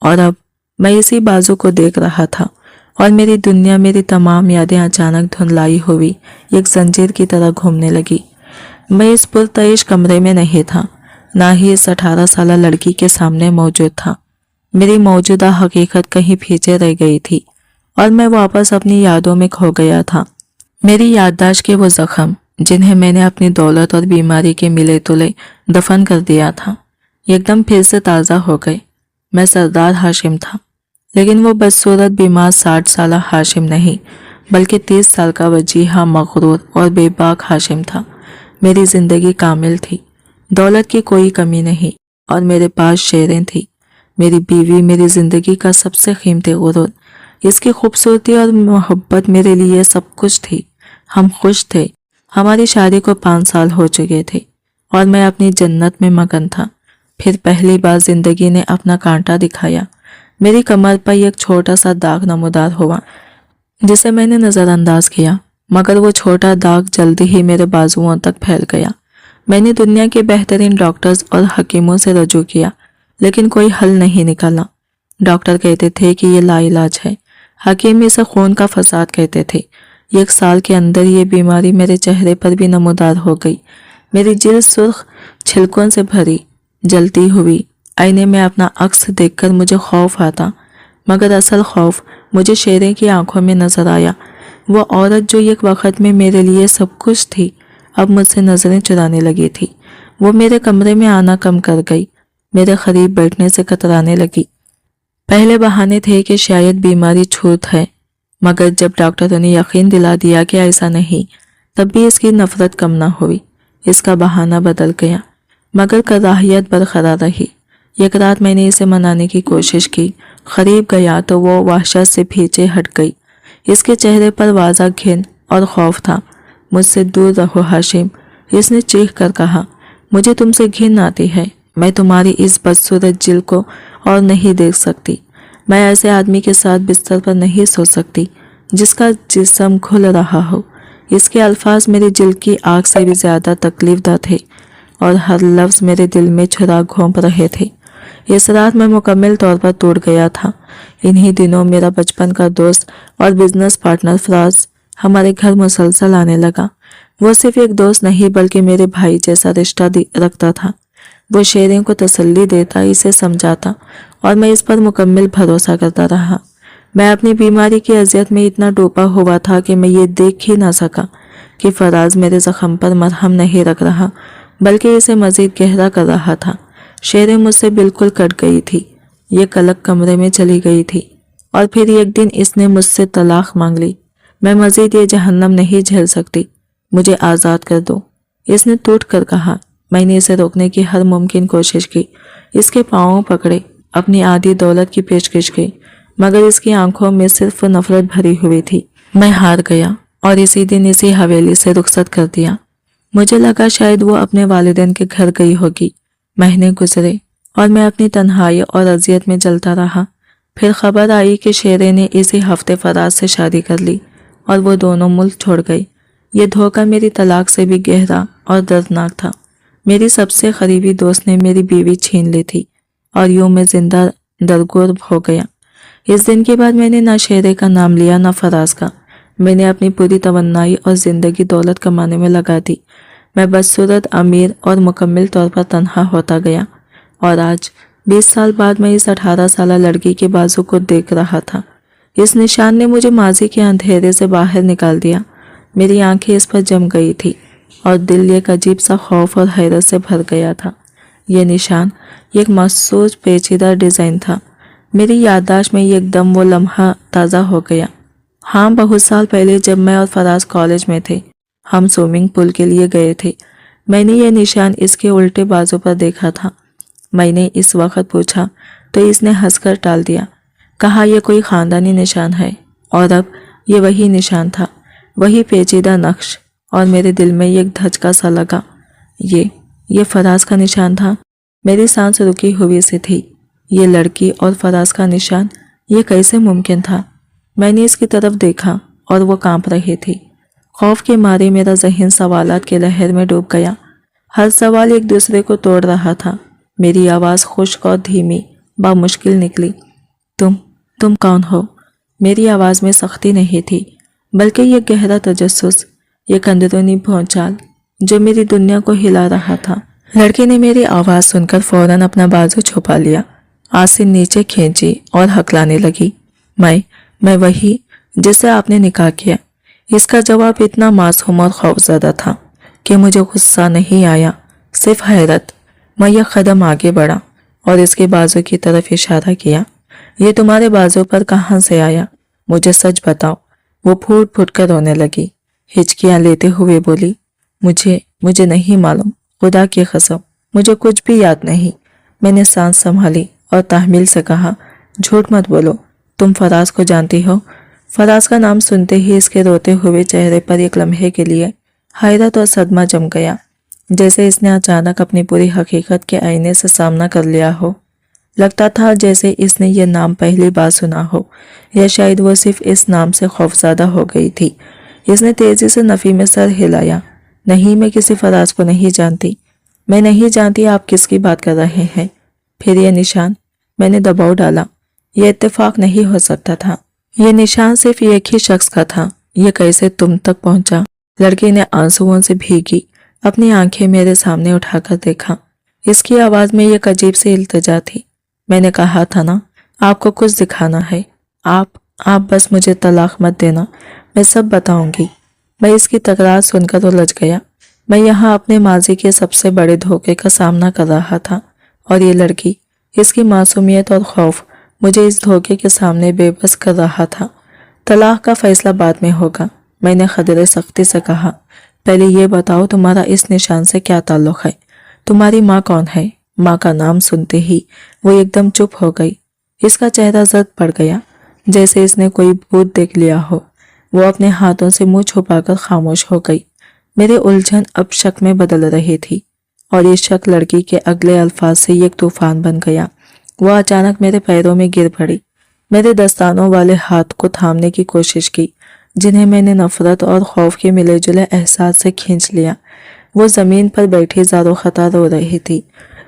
और अब मैं इसी बाजू को देख रहा था और मेरी दुनिया, मेरी तमाम यादें अचानक धुंधलाई हुई एक जंजीर की तरह घूमने लगी। मैं इस पुरतइश कमरे में नहीं था, ना ही इस 18 साल लड़की के सामने मौजूद था। मेरी मौजूदा हकीकत कहीं पीछे रह गई थी और मैं वापस अपनी यादों में खो गया था। मेरी याददाश्त के वो जख्म जिन्हें मैंने अपनी दौलत और बीमारी के मिले तुले दफन कर दिया था, एकदम फिर से ताज़ा हो गए। मैं सरदार हाशिम था, लेकिन वो बदसूरत बीमार 60 साल हाशिम नहीं, बल्कि 30 साल का वजीहा, मगरूर और बेबाक हाशिम था। मेरी जिंदगी कामिल थी, दौलत की कोई कमी नहीं और मेरे पास शेरें थी। मेरी बीवी मेरी जिंदगी का सबसे कीमती गुरूर, इसकी खूबसूरती और मोहब्बत मेरे लिए सब कुछ थी। हम खुश थे। हमारी शादी को 5 साल हो चुके थे और मैं अपनी जन्नत में मगन था। फिर पहली बार जिंदगी ने अपना कांटा दिखाया। मेरी कमर पर एक छोटा सा दाग नमूदार हुआ, जिसे मैंने नज़रअंदाज किया, मगर वो छोटा दाग जल्दी ही मेरे बाजुओं तक फैल गया। मैंने दुनिया के बेहतरीन डॉक्टर्स और हकीमों से रजू किया, लेकिन कोई हल नहीं निकला। डॉक्टर कहते थे कि ये लाइलाज है, हकीम इसे खून का फसाद कहते थे। 1 साल के अंदर ये बीमारी मेरे चेहरे पर भी नमूदार हो गई। मेरी जिल्द सुर्ख छिलकों से भरी, जलती हुई। आईने में अपना अक्स देखकर मुझे खौफ आता, मगर असल खौफ मुझे शेरे की आंखों में नजर आया। वो औरत जो एक वक्त में मेरे लिए सब कुछ थी, अब मुझसे नजरें चुराने लगी थी। वो मेरे कमरे में आना कम कर गई, मेरे करीब बैठने से कतराने लगी। पहले बहाने थे कि शायद बीमारी छूत है, मगर जब डॉक्टरों ने यकीन दिला दिया कि ऐसा नहीं, तब भी इसकी नफरत कम ना हुई। इसका बहाना बदल गया, मगर कराहियत बरकरार रही। एक रात मैंने इसे मनाने की कोशिश की, करीब गया तो वो वहशत से पीछे हट गई। इसके चेहरे पर वाज़ा घिन और खौफ था। मुझसे दूर रहो हाशिम, इसने चीख कर कहा। मुझे तुमसे घिन आती है। मैं तुम्हारी इस बदसूरत जिल को और नहीं देख सकती। मैं ऐसे आदमी के साथ बिस्तर पर नहीं सो सकती जिसका जिस्म खुल रहा हो। इसके अल्फाज मेरी जिल की आग से भी ज्यादा तकलीफदा थे और हर लफ्ज मेरे दिल में छुरा घोंप रहे थे। इस रात मैं मुकम्मल तौर पर टूट गया था। इन्हीं दिनों मेरा बचपन का दोस्त और बिजनेस पार्टनर फराज हमारे घर मुसलसल आने लगा। वो सिर्फ एक दोस्त नहीं, बल्कि मेरे भाई जैसा रिश्ता रखता था। वो शेरें को तसल्ली देता, इसे समझाता और मैं इस पर मुकम्मल भरोसा करता रहा। मैं अपनी बीमारी की अजियत में इतना डूबा हुआ था कि मैं ये देख ही ना सका कि फराज मेरे जख्म पर मरहम नहीं रख रहा, बल्कि इसे मजीद गहरा कर रहा था। शेरें मुझसे बिल्कुल कट गई थी। ये कलक कमरे में चली गई थी और फिर एक दिन इसने मुझसे तलाक मांग ली। मैं मजीद ये जहन्नम नहीं झेल सकती, मुझे आज़ाद कर दो, इसने टूट कर कहा। मैंने इसे रोकने की हर मुमकिन कोशिश की, इसके पाँव पकड़े, अपनी आधी दौलत की पेशकश की, मगर इसकी आंखों में सिर्फ नफरत भरी हुई थी। मैं हार गया और इसी दिन इसी हवेली से रुखसत कर दिया। मुझे लगा शायद वो अपने वालिदैन के घर गई होगी। महीने गुजरे और मैं अपनी तन्हाई और अजियत में जलता रहा। फिर खबर आई कि शेरे ने इसी हफ्ते फराज से शादी कर ली और वो दोनों मुल्क छोड़ गई। ये धोखा मेरी तलाक से भी गहरा और दर्दनाक था। मेरी सबसे करीबी दोस्त ने मेरी बीवी छीन ली थी और यूं मैं जिंदा दरगोर हो गया। इस दिन के बाद मैंने ना शेरे का नाम लिया ना फराज का। मैंने अपनी पूरी तवन्नाई और जिंदगी दौलत कमाने में लगा दी। मैं बदसूरत, अमीर और मुकम्मल तौर पर तन्हा होता गया और आज 20 साल बाद मैं इस 18 साल लड़की के बाजू को देख रहा था। इस निशान ने मुझे माजी के अंधेरे से बाहर निकाल दिया। मेरी आंखें इस पर जम गई थी और दिल एक अजीब सा खौफ और हैरत से भर गया था। यह निशान एक मखसूस पेचीदा डिज़ाइन था। मेरी याददाश्त में एकदम वो लम्हा ताज़ा हो गया। हाँ, बहुत साल पहले जब मैं और फराज कॉलेज में थे, हम स्विमिंग पूल के लिए गए थे। मैंने ये निशान इसके उल्टे बाजू पर देखा था। मैंने इस वक्त पूछा तो इसने हंसकर टाल दिया, कहा यह कोई ख़ानदानी निशान है। और अब ये वही निशान था, वही पेचीदा नक्श, और मेरे दिल में एक धचका सा लगा। ये फराज का निशान था। मेरी सांस रुकी हुई सी थी। ये लड़की और फराज का निशान, ये कैसे मुमकिन था? मैंने इसकी तरफ देखा और वो कांप रही थी। खौफ के मारे मेरा ज़हन सवालात के लहर में डूब गया। हर सवाल एक दूसरे को तोड़ रहा था। मेरी आवाज़ खुश्क और धीमी बामुश्किल निकली, तुम कौन हो? मेरी आवाज़ में सख्ती नहीं थी, बल्कि ये गहरा तजस्सुस, एक अंदरूनी भौचाल। जो मेरी दुनिया को हिला रहा था। लड़की ने मेरी आवाज सुनकर फौरन अपना बाजू छुपा लिया, आसिन नीचे खींची और हकलाने लगी। मैं वही जिससे आपने निकाह किया। इसका जवाब इतना मासूम और खौफजदा था कि मुझे गुस्सा नहीं आया, सिर्फ हैरत। मैं यह कदम आगे बढ़ा और इसके बाजू की तरफ इशारा किया। ये तुम्हारे बाजू पर कहाँ से आया? मुझे सच बताओ। वो फूट फूट कर रोने लगी, हिचकियां लेते हुए बोली, मुझे नहीं मालूम, खुदा की कसम मुझे कुछ भी याद नहीं। मैंने सांस संभाली और ताहमिल से कहा, झूठ मत बोलो, तुम फराज को जानती हो? फराज का नाम सुनते ही इसके रोते हुए चेहरे पर एक लम्हे के लिए हैरत और सदमा जम गया, जैसे इसने अचानक अपनी पूरी हकीकत के आईने से सामना कर लिया हो। लगता था जैसे इसने ये नाम पहली बार सुना हो, या शायद वो सिर्फ इस नाम से खौफज़दा हो गई थी। इसने तेजी से नफ़ी में सर हिलाया। नहीं, मैं किसी फराज को नहीं जानती। मैं नहीं जानती आप किसकी बात कर रहे हैं। फिर ये निशान? मैंने दबाव डाला। यह इत्तेफाक नहीं हो सकता था। ये निशान सिर्फ एक ही शख्स का था। ये कैसे तुम तक पहुंचा? लड़की ने आंसुओं से भीगी अपनी आंखें मेरे सामने उठाकर देखा। इसकी आवाज में एक अजीब सी इल्तिजा थी। मैंने कहा था ना, आपको कुछ दिखाना है। आप बस मुझे तलाक मत देना, मैं सब बताऊंगी। मैं इसकी तकरार सुनकर उलझ गया। मैं यहाँ अपने माजी के सबसे बड़े धोखे का सामना कर रहा था और ये लड़की, इसकी मासूमियत और खौफ मुझे इस धोखे के सामने बेबस कर रहा था। तलाक का फैसला बाद में होगा, मैंने खदरे सख्ती से कहा। पहले ये बताओ तुम्हारा इस निशान से क्या ताल्लुक है? तुम्हारी माँ कौन है? माँ का नाम सुनते ही वो एकदम चुप हो गई। इसका चेहरा जर्द पड़ गया, जैसे इसने कोई भूत देख लिया हो। वो अपने हाथों से मुंह छुपाकर खामोश हो गई। मेरी उलझन अब शक में बदल रही थी और ये शक लड़की के अगले अल्फाज से एक तूफान बन गया। वो अचानक मेरे पैरों में गिर पड़ी, मेरे दस्तानों वाले हाथ को थामने की कोशिश की, जिन्हें मैंने नफरत और खौफ के मिले जुले एहसास से खींच लिया। वो जमीन पर बैठी ज़ारो खता रो रही थी।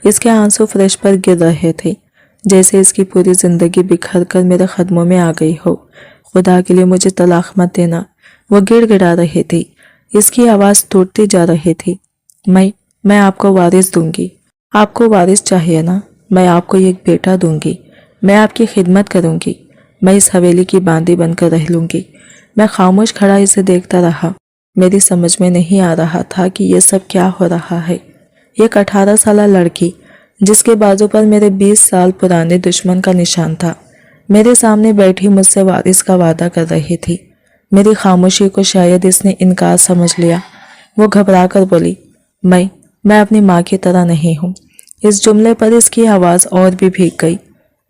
इसके आंसू फर्श पर गिर रहे थे, जैसे इसकी पूरी जिंदगी बिखर कर मेरे कदमों में आ गई हो। खुदा के लिए मुझे तलाक मत देना, वो गिड़गिड़ा रही थी। इसकी आवाज़ टूटती जा रही थी। मैं आपको वारिस दूंगी। आपको वारिस चाहिए ना? मैं आपको एक बेटा दूंगी। मैं आपकी खिदमत करूंगी। मैं इस हवेली की बांदी बनकर रह लूंगी। मैं खामोश खड़ा इसे देखता रहा। मेरी समझ में नहीं आ रहा था कि यह सब क्या हो रहा है। एक 18 साल लड़की जिसके बाजू पर मेरे 20 साल पुराने दुश्मन का निशान था, मेरे सामने बैठी मुझसे वारिस का वादा कर रही थी। मेरी खामोशी को शायद इसने इनकार समझ लिया। वो घबरा कर बोली, मैं अपनी माँ की तरह नहीं हूँ। इस जुमले पर इसकी आवाज़ और भी भीग गई।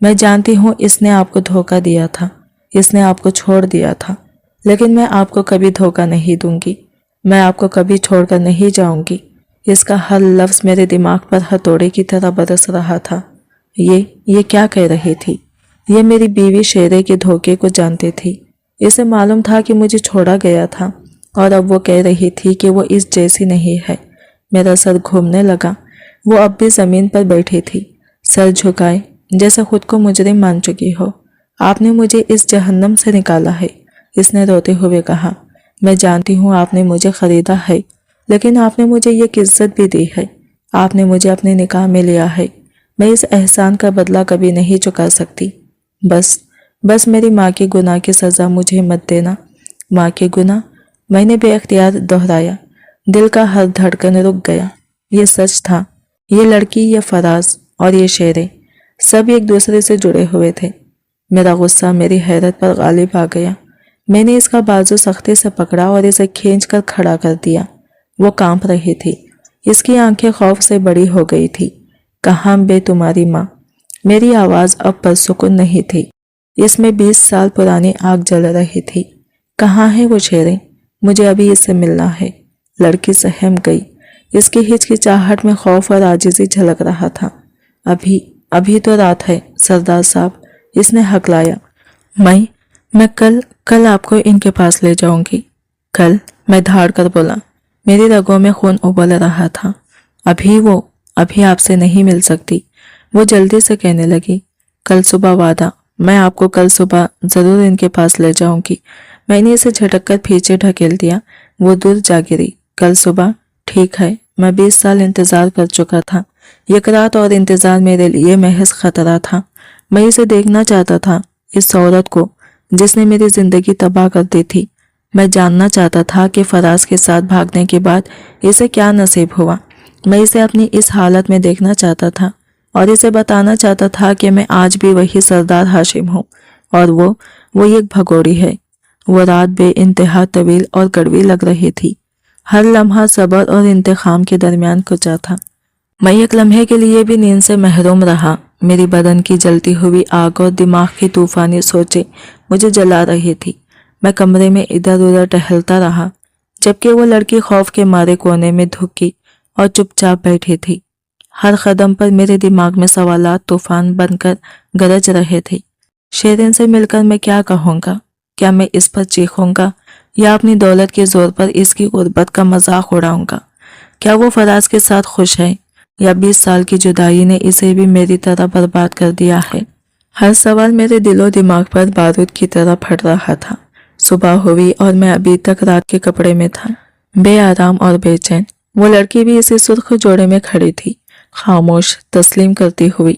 मैं जानती हूँ इसने आपको धोखा दिया था, इसने आपको छोड़ दिया था, लेकिन मैं आपको कभी धोखा नहीं दूंगी। मैं आपको कभी छोड़कर नहीं जाऊंगी। इसका हर लफ्ज़ मेरे दिमाग पर हथौड़े की तरह बरस रहा था। ये क्या कह रही थी? ये मेरी बीवी शेरे के धोखे को जानती थी। इसे मालूम था कि मुझे छोड़ा गया था और अब वो कह रही थी कि वो इस जैसी नहीं है। मेरा सर घूमने लगा। वो अब भी ज़मीन पर बैठी थी, सर झुकाए, जैसे खुद को मुजरिम मान चुकी हो। आपने मुझे इस जहन्नम से निकाला है, इसने रोते हुए कहा। मैं जानती हूँ आपने मुझे खरीदा है, लेकिन आपने मुझे एक इज्जत भी दी है। आपने मुझे अपने निकाह में लिया है। मैं इस एहसान का बदला कभी नहीं चुका सकती। बस मेरी माँ के गुनाह की सज़ा मुझे मत देना। माँ के गुनाह? मैंने बेअख्तियार दोहराया। दिल का हर धड़कन रुक गया। ये सच था। ये लड़की, ये फराज और ये शेरे सब एक दूसरे से जुड़े हुए थे। मेरा गुस्सा मेरी हैरत पर गालिब आ गया। मैंने इसका बाजू सख्ती से पकड़ा और इसे खींचकर खड़ा कर दिया। वो कांप रही थी। इसकी आंखें खौफ से बड़ी हो गई थी। कहाँ बे तुम्हारी माँ? मेरी आवाज़ अब पुरसुकून नहीं थी। इसमें 20 साल पुरानी आग जल रही थी। कहाँ है वो शेरे? मुझे अभी इससे मिलना है। लड़की सहम गई। इसकी हिचकिचाहट में खौफ और आजिज़ी झलक रहा था। अभी तो रात है सरदार साहब, इसने हकलाया। मैं कल आपको इनके पास ले जाऊंगी। कल? मैं धाड़ कर बोला। मेरी रगों में खून उबल रहा था। अभी आपसे नहीं मिल सकती, वो जल्दी से कहने लगी। कल सुबह वादा, मैं आपको कल सुबह ज़रूर इनके पास ले जाऊंगी। मैंने इसे झटक कर पीछे ढकेल दिया। वो दूर जा गिरी। कल सुबह? ठीक है, मैं 20 साल इंतजार कर चुका था। एक रात और इंतजार मेरे लिए महज खतरा था। मैं इसे देखना चाहता था, इस औरत को जिसने मेरी जिंदगी तबाह कर दी थी। मैं जानना चाहता था कि फराज के साथ भागने के बाद इसे क्या नसीब हुआ। मैं इसे अपनी इस हालत में देखना चाहता था और इसे बताना चाहता था कि मैं आज भी वही सरदार हाशिम हूँ और वो एक भगोड़ी है। वो रात बेइंतहा तवील और कड़वी लग रही थी। हर लम्हा सब्र और इंतखाम के दरमियान गुजरा था। मैं एक लम्हे के लिए भी नींद से महरूम रहा। मेरी बदन की जलती हुई आग और दिमाग की तूफानी सोचें मुझे जला रही थी। मैं कमरे में इधर उधर टहलता रहा, जबकि वो लड़की खौफ के मारे कोने में धुकी और चुपचाप बैठी थी। हर कदम पर मेरे दिमाग में सवालात तूफान बनकर गरज रहे थे। शेरिन से मिलकर मैं क्या कहूँगा? क्या मैं इस पर चीखूंगा या अपनी दौलत के जोर पर इसकी गुर्बत का मजाक उड़ाऊंगा? क्या वो फराज के साथ खुश है या 20 साल की जुदाई ने इसे भी मेरी तरह बर्बाद कर दिया है? हर सवाल मेरे दिलो दिमाग पर बारूद की तरह फट रहा था। सुबह हुई और मैं अभी तक रात के कपड़े में था, बेआराम और बेचैन। वो लड़की भी इसी सुर्ख जोड़े में खड़ी थी, खामोश, तस्लीम करती हुई।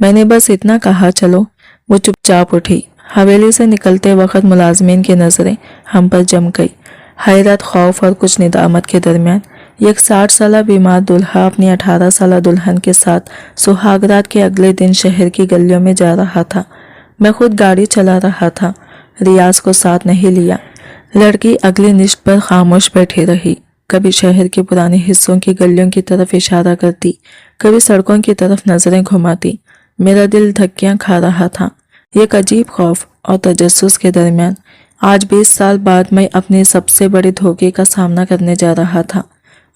मैंने बस इतना कहा, चलो। वो चुपचाप उठी। हवेली से निकलते वक्त मुलाजमीन की नजरें हम पर जम गई। हैरत, खौफ और कुछ निदामत के दरमियान एक 60 साल बीमार दूल्हा अपनी 18 साल दुल्हन के साथ सुहागरात के अगले दिन शहर की गलियों में जा रहा था। मैं खुद गाड़ी चला रहा था, रियाज को साथ नहीं लिया। लड़की अगली निश्त पर खामोश बैठी रही, कभी शहर के पुराने हिस्सों की गलियों की तरफ इशारा करती, कभी सड़कों की तरफ नजरें घुमाती। मेरा दिल धक्कियां खा रहा था। एक अजीब खौफ और तजस्सुस के दरमियान आज 20 साल बाद मैं अपने सबसे बड़े धोखे का सामना करने जा रहा था।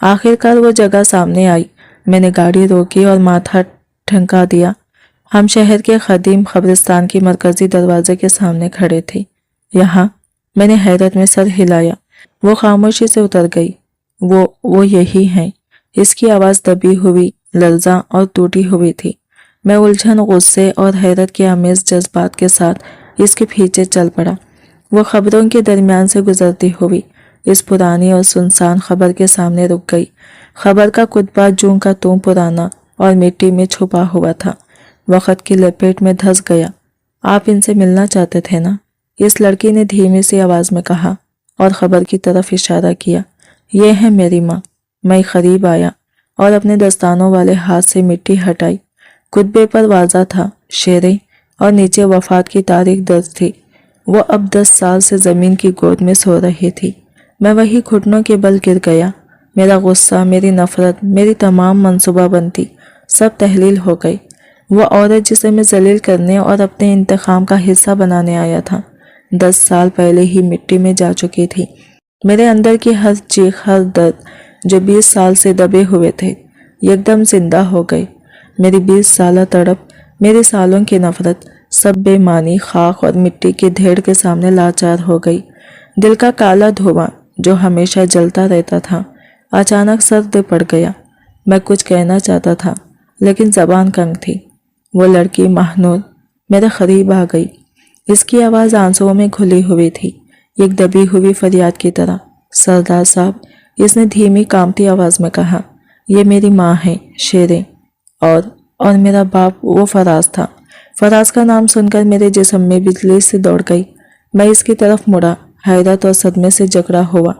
आखिरकार वो जगह सामने आई। मैंने गाड़ी रोकी और माथा ठनका दिया। हम शहर के कदीम कब्रिस्तान के मरकजी दरवाजे के सामने खड़े थे। यहाँ मैंने हैरत में सर हिलाया। वो खामोशी से उतर गई। वो यही है। इसकी आवाज़ दबी हुई, लर्जा और टूटी हुई थी। मैं उलझन, गुस्से और हैरत के आमेज जज्बात के साथ इसके पीछे चल पड़ा। वो खबरों के दरमियान से गुजरती हुई इस पुरानी और सुनसान खबर के सामने रुक गई। खबर का कुतबा जूं का त्यों पुराना और मिट्टी में छुपा हुआ था। वक़्त की लपेट में धंस गया। आप इनसे मिलना चाहते थे ना? इस लड़की ने धीमी सी आवाज़ में कहा और खबर की तरफ इशारा किया। ये है मेरी माँ। मैं करीब आया और अपने दस्तानों वाले हाथ से मिट्टी हटाई। कुतबे पर वाज़ा था शेरें और नीचे वफात की तारीख दर्ज थी। वो अब 10 साल से ज़मीन की गोद में सो रही थी। मैं वही घुटनों के बल गिर गया। मेरा गुस्सा, मेरी नफरत, मेरी तमाम मनसूबाबंदी सब तहलील हो गई। वो औरत जिसे मैं जलील करने और अपने इंतकाम का हिस्सा बनाने आया था, 10 साल पहले ही मिट्टी में जा चुकी थी। मेरे अंदर की हर चीख, हर दर्द जो 20 साल से दबे हुए थे, एकदम जिंदा हो गए। मेरी 20 साल तड़प, मेरे सालों की नफरत, सब बेमानी, खाक और मिट्टी के ढेर के सामने लाचार हो गई। दिल का काला धुआं जो हमेशा जलता रहता था, अचानक सर्द पड़ गया। मैं कुछ कहना चाहता था, लेकिन जबान कंग थी। वो लड़की महानूर मेरे करीब आ गई। इसकी आवाज़ आंसुओं में घुली हुई थी, एक दबी हुई फरियाद की तरह। सरदार साहब, इसने धीमी कांपती आवाज़ में कहा, ये मेरी माँ है शेरें, और मेरा बाप वो फराज था। फराज का नाम सुनकर मेरे जिस्म में बिजली से दौड़ गई। मैं इसकी तरफ मुड़ा, हैरत और सदमे से जकड़ा हुआ।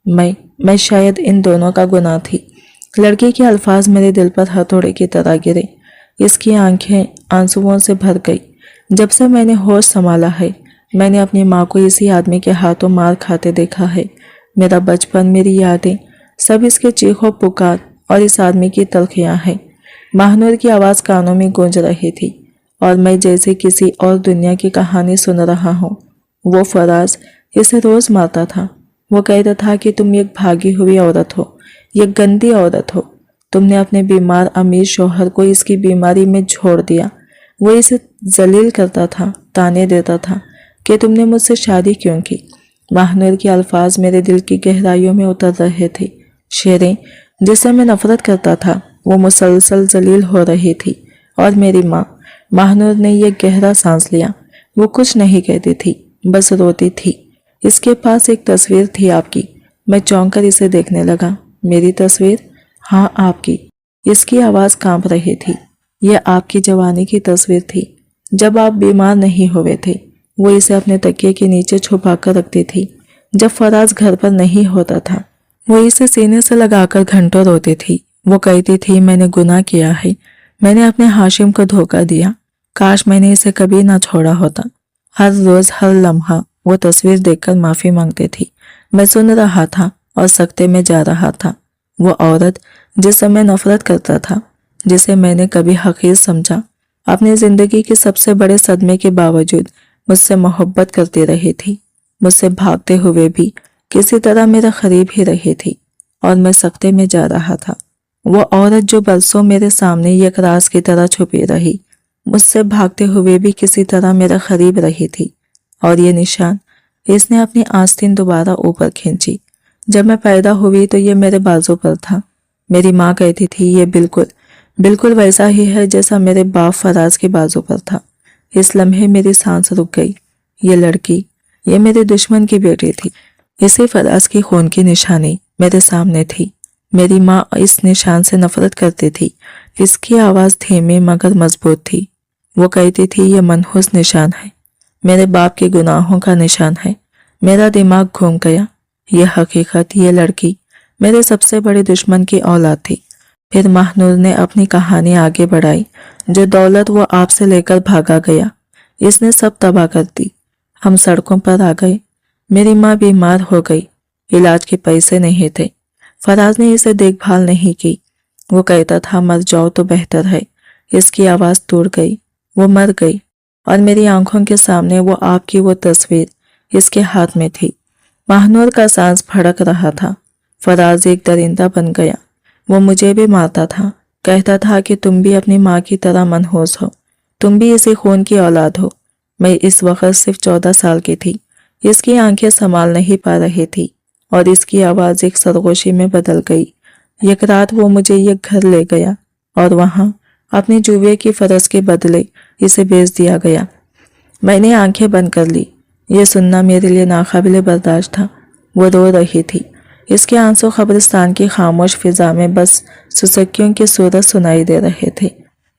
मैं शायद इन दोनों का गुनाह थी। लड़की के अल्फाज मेरे दिल पर हथौड़े की तरह गिरे। इसकी आंखें आंसुओं से भर गई। जब से मैंने होश संभाला है, मैंने अपनी माँ को इसी आदमी के हाथों मार खाते देखा है। मेरा बचपन, मेरी यादें, सब इसके चीखों पुकार और इस आदमी की तलखियाँ हैं। महानूर की आवाज़ कानों में गूंज रही थी और मैं जैसे किसी और दुनिया की कहानी सुन रहा हूँ। वो फराज इसे रोज़ मारता था। वो कहता था कि तुम एक भागी हुई औरत हो, एक गंदी औरत हो। तुमने अपने बीमार अमीर शौहर को इसकी बीमारी में छोड़ दिया। वो इसे जलील करता था, ताने देता था कि तुमने मुझसे शादी क्यों की। महानूर के अल्फाज मेरे दिल की गहराइयों में उतर रहे थे। शेरें जिससे मैं नफरत करता था, वो मुसलसल जलील हो रही थी। और मेरी माँ। महानूर ने यह गहरा सांस लिया। वो कुछ नहीं कहती थी, बस रोती थी। इसके पास एक तस्वीर थी आपकी। मैं चौंक कर इसे देखने लगा। میری تصویر؟ ہاں آپ کی۔ اس کی آواز کانپ رہی تھی۔ یہ آپ کی جوانی کی تصویر تھی جب آپ بیمار نہیں ہوئے تھے۔ وہ اسے اپنے تکیے کے نیچے چھپا کر رکھتی تھی۔ جب فراز گھر پر نہیں ہوتا تھا وہ اسے سینے سے لگا کر گھنٹوں روتی تھی۔ وہ کہتی تھی میں نے گناہ کیا ہے، میں نے اپنے ہاشم کو دھوکہ دیا، کاش میں نے اسے کبھی نہ چھوڑا ہوتا۔ ہر روز ہر لمحہ وہ تصویر دیکھ کر معافی مانگتی تھی۔ میں سن رہا تھا اور سکتے میں جا رہا تھا۔ وہ عورت جس سے میں نفرت کرتا تھا، جسے میں نے کبھی حقیر سمجھا، اپنی زندگی کے سب سے بڑے صدمے کے باوجود مجھ سے محبت کرتی رہی تھی۔ مجھ سے بھاگتے ہوئے بھی کسی طرح میرے قریب ہی رہی تھی اور میں سکتے میں جا رہا تھا۔ وہ عورت جو برسوں میرے سامنے یک راز کی طرح چھپی رہی، مجھ سے بھاگتے ہوئے بھی کسی طرح میرے قریب رہی تھی۔ اور یہ نشان، اس نے اپنی آستین دوبارہ اوپر کھینچی۔ جب میں پیدا ہوئی تو یہ میرے بازو پر تھا۔ میری ماں کہتی تھی یہ بالکل ویسا ہی ہے جیسا میرے باپ فراز کے بازو پر تھا۔ اس لمحے میری سانس رک گئی۔ یہ لڑکی، یہ میرے دشمن کی بیٹی تھی۔ اسی فراز کی خون کی نشانی میرے سامنے تھی۔ میری ماں اس نشان سے نفرت کرتی تھی۔ اس کی آواز دھیمی مگر مضبوط تھی۔ وہ کہتی تھی یہ منحوس نشان ہے، میرے باپ کے گناہوں کا نشان ہے۔ میرا دماغ گھوم گیا۔ یہ حقیقت، یہ لڑکی میرے سب سے بڑے دشمن کی اولاد تھی۔ پھر ماہنور نے اپنی کہانی آگے بڑھائی۔ جو دولت وہ آپ سے لے کر بھاگا گیا، اس نے سب تباہ کر دی۔ ہم سڑکوں پر آ گئے۔ میری ماں بیمار ہو گئی، علاج کے پیسے نہیں تھے۔ فراز نے اسے دیکھ بھال نہیں کی۔ وہ کہتا تھا مر جاؤ تو بہتر ہے۔ اس کی آواز ٹوٹ گئی۔ وہ مر گئی اور میری آنکھوں کے سامنے وہ آپ کی وہ تصویر اس کے ہاتھ میں تھی۔ ماہنور کا سانس پھڑک رہا تھا۔ فراز ایک درندہ بن گیا۔ وہ مجھے بھی مارتا تھا، کہتا تھا کہ تم بھی اپنی ماں کی طرح منحوس ہو، تم بھی اسی خون کی اولاد ہو۔ میں اس وقت صرف 14 سال کی تھی۔ اس کی آنکھیں سنبھال نہیں پا رہی تھی اور اس کی آواز ایک سرگوشی میں بدل گئی۔ یک رات وہ مجھے ایک گھر لے گیا اور وہاں اپنی جوئے کی فرض کے بدلے اسے بیچ دیا گیا۔ میں نے آنکھیں بند کر لی۔ یہ سننا میرے لیے ناقابل برداشت تھا۔ وہ رو رہی تھی۔ اس کے آنسو قبرستان کی خاموش فضا میں بس سسکیوں کے صورت سنائی دے رہے تھے۔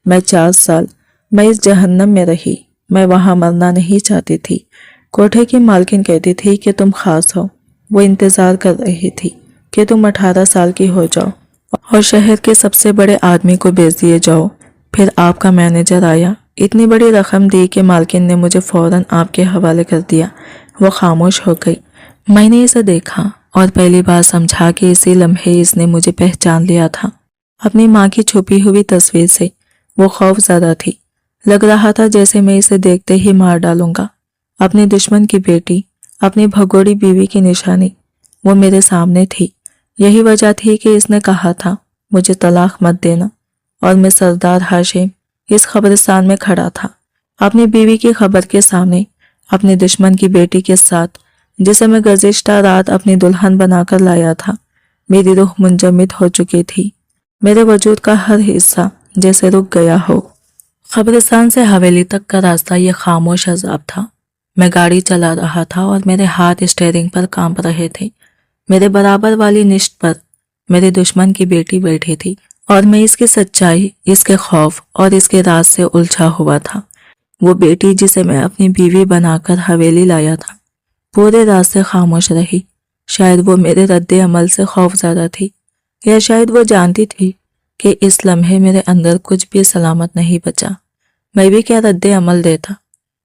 میں 4 سال میں اس جہنم میں رہی۔ میں وہاں مرنا نہیں چاہتی تھی۔ کوٹھے کی مالکن کہتی تھی کہ تم خاص ہو۔ وہ انتظار کر رہی تھی کہ تم 18 سال کی ہو جاؤ اور شہر کے سب سے بڑے آدمی کو بیچ دیے جاؤ۔ پھر آپ کا مینیجر آیا، اتنی بڑی رقم دی کہ مالکن نے مجھے فوراً آپ کے حوالے کر دیا۔ وہ خاموش ہو گئی۔ میں نے اسے دیکھا اور پہلی بار سمجھا کہ اسی لمحے اس نے مجھے پہچان لیا تھا۔ اپنی ماں کی چھپی ہوئی تصویر سے وہ خوف زدہ تھی۔ لگ رہا تھا جیسے میں اسے دیکھتے ہی مار ڈالوں گا۔ اپنے دشمن کی بیٹی، اپنی بھگوڑی بیوی کی نشانی وہ میرے سامنے تھی۔ یہی وجہ تھی کہ اس نے کہا تھا مجھے طلاق مت دینا، اور میں سردار ہاشم اس قبرستان میں کھڑا تھا، اپنی بیوی کی خبر کے سامنے، اپنے دشمن کی بیٹی کے ساتھ، جسے میں گزشتہ رات اپنی دلہن بنا کر لایا تھا۔ میری روح منجمد ہو چکی تھی۔ میرے وجود کا ہر حصہ جیسے رک گیا ہو۔ قبرستان سے حویلی تک کا راستہ یہ خاموش عذاب تھا۔ میں گاڑی چلا رہا تھا اور میرے ہاتھ اسٹیئرنگ پر کانپ رہے تھے۔ میرے برابر والی نشت پر میرے دشمن کی بیٹی بیٹھی تھی اور میں اس کی سچائی، اس کے خوف اور اس کے راز سے الجھا ہوا تھا۔ وہ بیٹی جسے میں اپنی بیوی بنا کر حویلی لایا تھا، پورے راستے خاموش رہی۔ شاید وہ میرے رد عمل سے خوف زدہ تھی، یا شاید وہ جانتی تھی کہ اس لمحے میرے اندر کچھ بھی سلامت نہیں بچا۔ میں بھی کیا رد عمل دیتا؟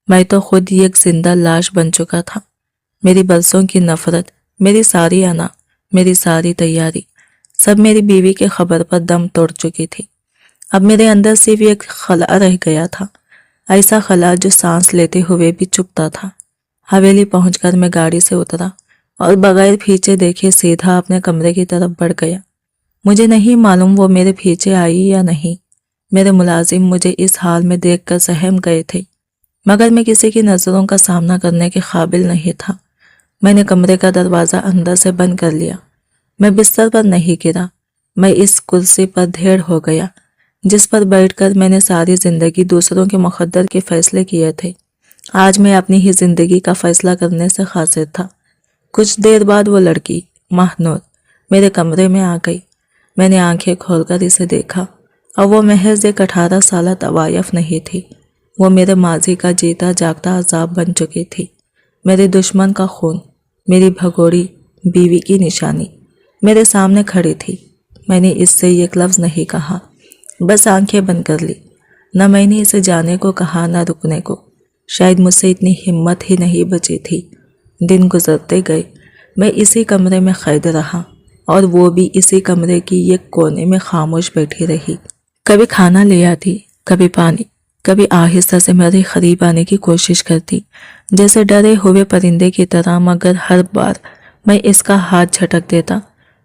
میں تو خود ہی ایک زندہ لاش بن چکا تھا۔ میری برسوں کی نفرت، میری ساری انا، میری ساری تیاری، سب میری بیوی کے خبر پر دم توڑ چکی تھی۔ اب میرے اندر صرف ایک خلا رہ گیا تھا، ایسا خلا جو سانس لیتے ہوئے بھی چپتا تھا۔ حویلی پہنچ کر میں گاڑی سے اترا اور بغیر پیچھے دیکھے سیدھا اپنے کمرے کی طرف بڑھ گیا۔ مجھے نہیں معلوم وہ میرے پیچھے آئی یا نہیں۔ میرے ملازم مجھے اس حال میں دیکھ کر سہم گئے تھے، مگر میں کسی کی نظروں کا سامنا کرنے کے قابل نہیں تھا۔ میں نے کمرے کا دروازہ اندر سے بند کر لیا۔ میں بستر پر نہیں گرا، میں اس کرسی پر دھیڑ ہو گیا جس پر بیٹھ کر میں نے ساری زندگی دوسروں کے مقدر کے فیصلے کیے تھے۔ آج میں اپنی ہی زندگی کا فیصلہ کرنے سے قاصر تھا۔ کچھ دیر بعد وہ لڑکی، ماہنور، मेरे कमरे में आ गई। मैंने आंखें खोलकर इसे देखा और वो महज एक 18 साल तवायफ नहीं थी, वो मेरे माजी का जीता जागता अजाब बन चुकी थी। मेरे दुश्मन का खून, मेरी भगोड़ी बीवी की निशानी मेरे सामने खड़ी थी। मैंने इससे एक लफ्ज़ नहीं कहा, बस आंखें बंद कर ली। न मैंने इसे जाने को कहा न रुकने को। शायद मुझसे इतनी हिम्मत ही नहीं बची थी। दिन गुजरते गए, मैं इसी कमरे में कैद रहा और वो भी इसी कमरे की एक कोने में खामोश बैठी रही। कभी खाना ले आती, कभी पानी, कभी आहिस्ता से मेरे करीब आने की कोशिश करती, जैसे डरे हुए परिंदे की तरह, मगर हर बार मैं इसका हाथ झटक देता।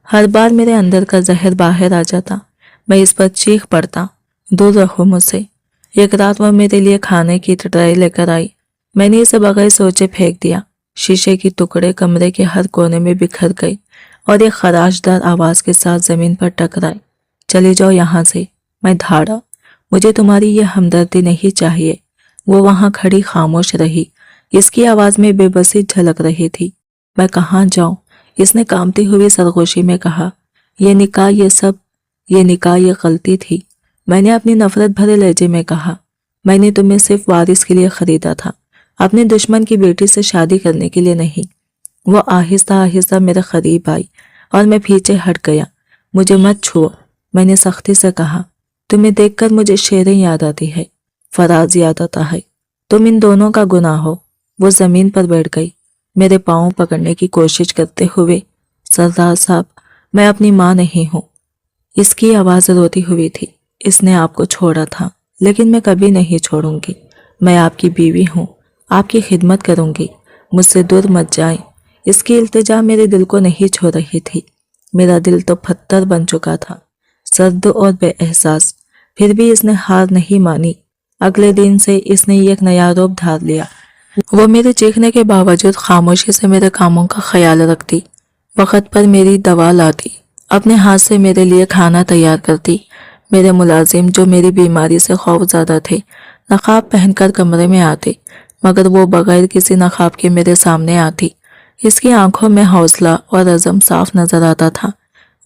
हर बार मेरे अंदर का जहर बाहर आ जाता। मैं इस पर चीख पड़ता, दूर रहो मुझसे। एक रात वह मेरे लिए खाने की ट्रे लेकर आई। मैंने इसे बगैर सोचे फेंक दिया। शीशे के टुकड़े कमरे के हर कोने में बिखर गए और एक खराशदार आवाज के साथ जमीन पर टकराए। चले जाओ यहाँ से, मैं धाड़ा। मुझे तुम्हारी ये हमदर्दी नहीं चाहिए। वो वहां खड़ी खामोश रही। इसकी आवाज में बेबसी झलक रही थी। मैं कहाँ जाऊं? इसने कांपती हुई सरगोशी में कहा। ये निकाह, ये निकाह, ये गलती थी। मैंने अपनी नफरत भरे लहजे में कहा। मैंने तुम्हें सिर्फ वारिस के लिए खरीदा था, अपने दुश्मन की बेटी से शादी करने के लिए नहीं। वो आहिस्ता आहिस्ता मेरे करीब आई और मैं पीछे हट गया। मुझे मत छुओ, मैंने सख्ती से कहा। तुम्हें देखकर मुझे शेरें याद आती है, फराज याद आता है। तुम इन दोनों का गुनाह हो। वो जमीन पर बैठ गई, मेरे पाँव पकड़ने की कोशिश करते हुए। सरदार साहब, मैं अपनी माँ नहीं हूँ। इसकी आवाज रोती हुई थी। इसने आपको छोड़ा था, लेकिन मैं कभी नहीं छोड़ूंगी। मैं आपकी बीवी हूँ, आपकी खिदमत करूंगी। मुझसे दूर मत जाएं। इसकी इल्तिजा मेरे दिल को नहीं छू रही थी। मेरा दिल तो पत्थर बन चुका था, सर्द और बेएहसास। फिर भी इसने हार नहीं मानी। अगले दिन से इसने एक नया रूप धार लिया। वो मेरे चीखने के बावजूद खामोशी से मेरे कामों का ख्याल रखती, वक्त पर मेरी दवा लाती, अपने हाथ से मेरे लिए खाना तैयार करती। मेरे मुलाजिम, जो मेरी बीमारी से खौफज़दा थे, नकाब पहनकर कमरे में आते, मगर वो बगैर किसी नकाब के मेरे सामने आती। इसकी आंखों में हौसला और अज़म साफ नजर आता था।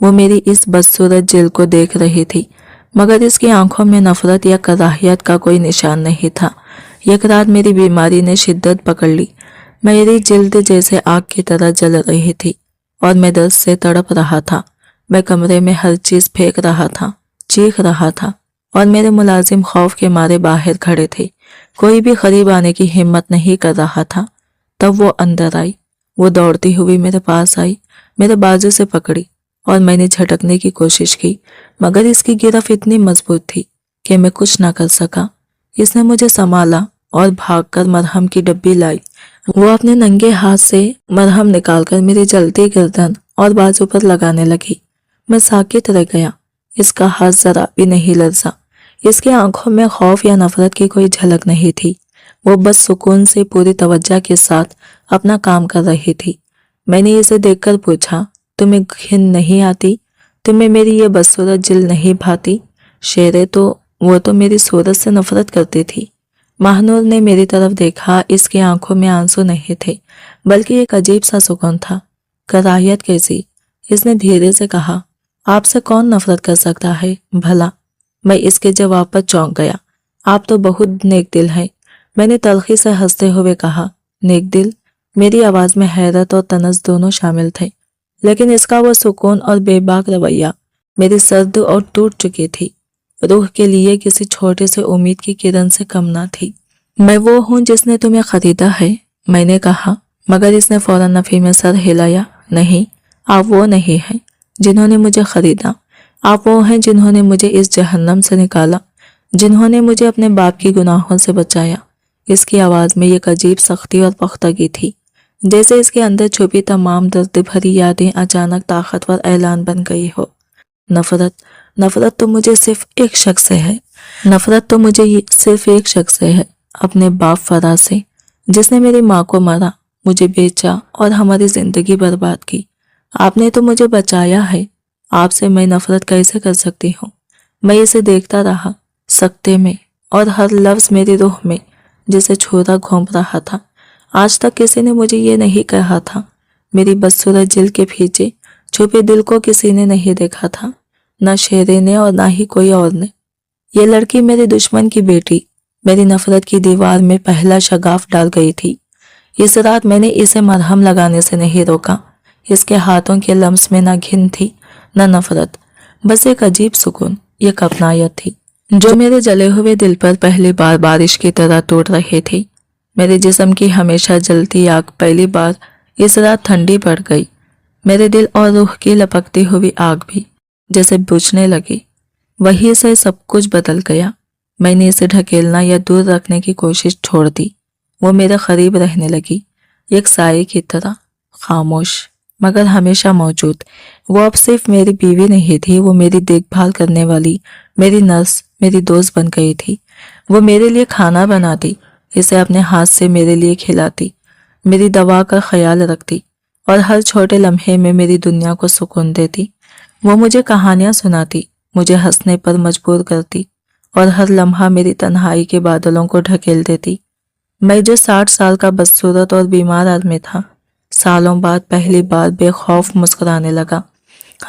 वो मेरी इस बदसूरत जिल्द को देख रही थी, मगर इसकी आंखों में नफरत या कराहियत का कोई निशान नहीं था। एक रात मेरी बीमारी ने शिद्दत पकड़ ली। मेरी जिल्द जैसे आग की तरह जल रही थी और मैं दर्द से तड़प रहा था। मैं कमरे में हर चीज फेंक रहा था, चीख रहा था, और मेरे मुलाजिम खौफ के मारे बाहर खड़े थे। कोई भी करीब आने की हिम्मत नहीं कर रहा था। तब वो अंदर आई। वो दौड़ती हुई मेरे पास आई, मेरे बाजू से पकड़ी और मैंने झटकने की कोशिश की, मगर इसकी गिरफ्त इतनी मजबूत थी कि मैं कुछ ना कर सका। इसने मुझे संभाला और भागकर मरहम की डब्बी लाई। वो अपने नंगे हाथ से मरहम निकालकर मेरी जलती गर्दन और बाजू पर लगाने लगी। मैं साकित रह गया। इसका हाथ जरा भी नहीं लरजा। इसकी आंखों में खौफ या नफरत की कोई झलक नहीं थी। वो बस सुकून से पूरी तवज्जो के साथ अपना काम कर रही थी। मैंने इसे देखकर पूछा, तुम्हें घिन नहीं आती? तुम्हें मेरी ये बदसूरत जिल्द नहीं भाती? शेरे तो वो तो मेरी सूरत से नफरत करती थी। महानूर ने मेरी तरफ देखा। इसकी आंखों में आंसू नहीं थे, बल्कि एक अजीब सा सुकून था। कराहियत कैसी? इसने धीरे से कहा। आपसे कौन नफरत कर सकता है भला? मैं इसके जवाब पर चौंक गया। आप तो बहुत नेक दिल हैं। मैंने तलखी से हंसते हुए कहा। नेक दिल? मेरी आवाज में हैरत और तनस दोनों शामिल थे, लेकिन इसका वो सुकून और बेबाक रवैया मेरी सर्द और टूट चुकी थी रूह के लिए किसी छोटे से उम्मीद की किरण से कम ना थी। मैं वो हूँ जिसने तुम्हें खरीदा है, मैंने कहा, मगर इसने फौरन नफी में सर हिलाया। नहीं, आप वो नहीं हैं जिन्होंने मुझे खरीदा। आप वो हैं जिन्होंने मुझे इस जहन्नम से निकाला, जिन्होंने मुझे अपने बाप की गुनाहों से बचाया। इसकी आवाज में एक अजीब सख्ती और पुख्तगी थी, जैसे इसके अंदर छुपी तमाम दर्द भरी यादें अचानक ताकतवर ऐलान बन गई हो। नफरत तो मुझे सिर्फ एक शख्स से है। नफरत तो मुझे सिर्फ एक शख्स से है, अपने बाप फराज से, जिसने मेरी माँ को मारा, मुझे बेचा और हमारी जिंदगी बर्बाद की। आपने तो मुझे बचाया है, आपसे मैं नफरत कैसे कर सकती हूँ? मैं इसे देखता रहा, सकते में, और हर लफ्ज मेरी रूह में जैसे छोरा घूम रहा था। आज तक किसी ने मुझे ये नहीं कहा था। मेरी बदसूरत जिल्द के पीछे چھپے دل کو کسی نے نہیں دیکھا تھا، نہ شیرے نے اور نہ ہی کوئی اور نے۔ یہ لڑکی میرے دشمن کی بیٹی میری نفرت کی دیوار میں پہلا شگاف ڈال گئی تھی۔ اس رات میں نے اسے مرہم لگانے سے نہیں روکا۔ اس کے ہاتھوں کے لمس میں نہ گھن تھی نہ نفرت، بس ایک عجیب سکون، ایک اپنائیت تھی جو میرے جلے ہوئے دل پر پہلی بار بارش کی طرح ٹوٹ رہے تھے۔ میرے جسم کی ہمیشہ جلتی آگ پہلی بار اس رات ٹھنڈی پڑ گئی۔ میرے دل اور روح کی لپکتی ہوئی آگ بھی جیسے بجھنے لگی۔ وہیں سے سب کچھ بدل گیا۔ میں نے اسے ڈھکیلنا یا دور رکھنے کی کوشش چھوڑ دی۔ وہ میرے قریب رہنے لگی، ایک سائے کی طرح، خاموش مگر ہمیشہ موجود۔ وہ اب صرف میری بیوی نہیں تھی، وہ میری دیکھ بھال کرنے والی، میری نرس، میری دوست بن گئی تھی۔ وہ میرے لیے کھانا بناتی، اسے اپنے ہاتھ سے میرے لیے کھلاتی، میری دوا کا خیال رکھتی اور ہر چھوٹے لمحے میں میری دنیا کو سکون دیتی۔ وہ مجھے کہانیاں سناتی، مجھے ہنسنے پر مجبور کرتی اور ہر لمحہ میری تنہائی کے بادلوں کو ڈھکیل دیتی۔ میں جو 60 سال کا بدصورت اور بیمار آدمی تھا، سالوں بعد پہلی بار بے خوف مسکرانے لگا۔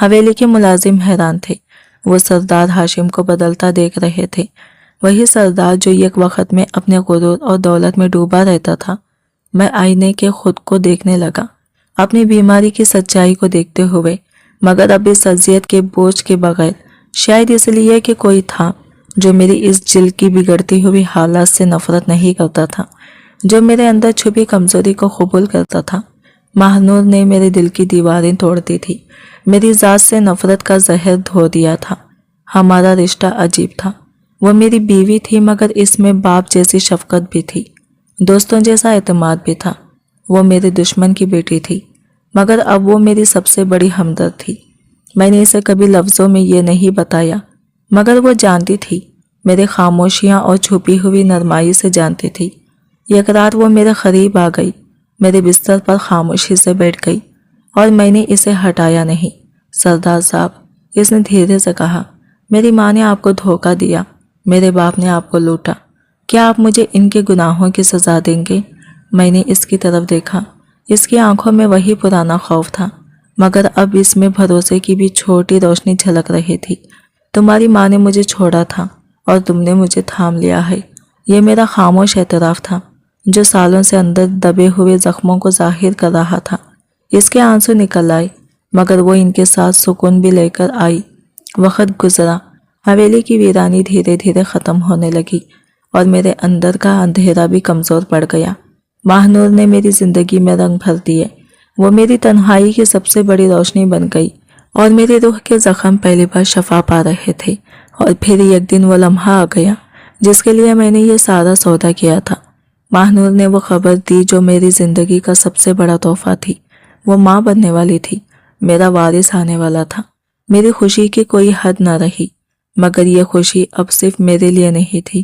حویلی کے ملازم حیران تھے، وہ سردار ہاشم کو بدلتا دیکھ رہے تھے، وہی سردار جو ایک وقت میں اپنے غرور اور دولت میں ڈوبا رہتا تھا۔ میں آئینے کے خود کو دیکھنے لگا، اپنی بیماری کی سچائی کو دیکھتے ہوئے، مگر اب اس اذیت کے بوجھ کے بغیر، شاید اس لیے کہ کوئی تھا جو میری اس جلد کی بگڑتی ہوئی حالت سے نفرت نہیں کرتا تھا، جو میرے اندر چھپی کمزوری کو قبول کرتا تھا۔ ماہنور نے میرے دل کی دیواریں توڑ دی تھی، میری ذات سے نفرت کا زہر دھو دیا تھا۔ ہمارا رشتہ عجیب تھا، وہ میری بیوی تھی مگر اس میں باپ جیسی شفقت بھی تھی، دوستوں جیسا اعتماد بھی تھا۔ وہ میرے دشمن کی بیٹی تھی مگر اب وہ میری سب سے بڑی ہمدرد تھی۔ میں نے اسے کبھی لفظوں میں یہ نہیں بتایا مگر وہ جانتی تھی، میرے خاموشیاں اور چھپی ہوئی نرمائی سے جانتی تھی۔ ایک رات وہ میرے قریب آ گئی، میرے بستر پر خاموشی سے بیٹھ گئی اور میں نے اسے ہٹایا نہیں۔ سردار صاحب، اس نے دھیرے سے کہا، میری ماں نے آپ کو دھوکہ دیا، میرے باپ نے آپ کو لوٹا، کیا آپ مجھے ان کے گناہوں کی سزا دیں گے؟ میں نے اس کی طرف دیکھا، اس کی آنکھوں میں وہی پرانا خوف تھا مگر اب اس میں بھروسے کی بھی چھوٹی روشنی جھلک رہی تھی۔ تمہاری ماں نے مجھے چھوڑا تھا اور تم نے مجھے تھام لیا ہے، یہ میرا خاموش اعتراف تھا جو سالوں سے اندر دبے ہوئے زخموں کو ظاہر کر رہا تھا۔ اس کے آنسو نکل آئے مگر وہ ان کے ساتھ سکون بھی لے کر آئی۔ وقت گزرا، حویلی کی ویرانی دھیرے دھیرے ختم ہونے لگی اور میرے اندر کا اندھیرا بھی کمزور پڑ گیا۔ ماہنور نے میری زندگی میں رنگ بھر دیے، وہ میری تنہائی کی سب سے بڑی روشنی بن گئی اور میری روح کے زخم پہلی بار شفا پا رہے تھے۔ اور پھر ایک دن وہ لمحہ آ گیا جس کے لیے میں نے یہ سارا سودا کیا تھا۔ ماہنور نے وہ خبر دی جو میری زندگی کا سب سے بڑا تحفہ تھی۔ وہ ماں بننے والی تھی، میرا وارث آنے والا تھا۔ میری خوشی کی کوئی حد نہ رہی مگر یہ خوشی اب صرف میرے لیے نہیں تھی،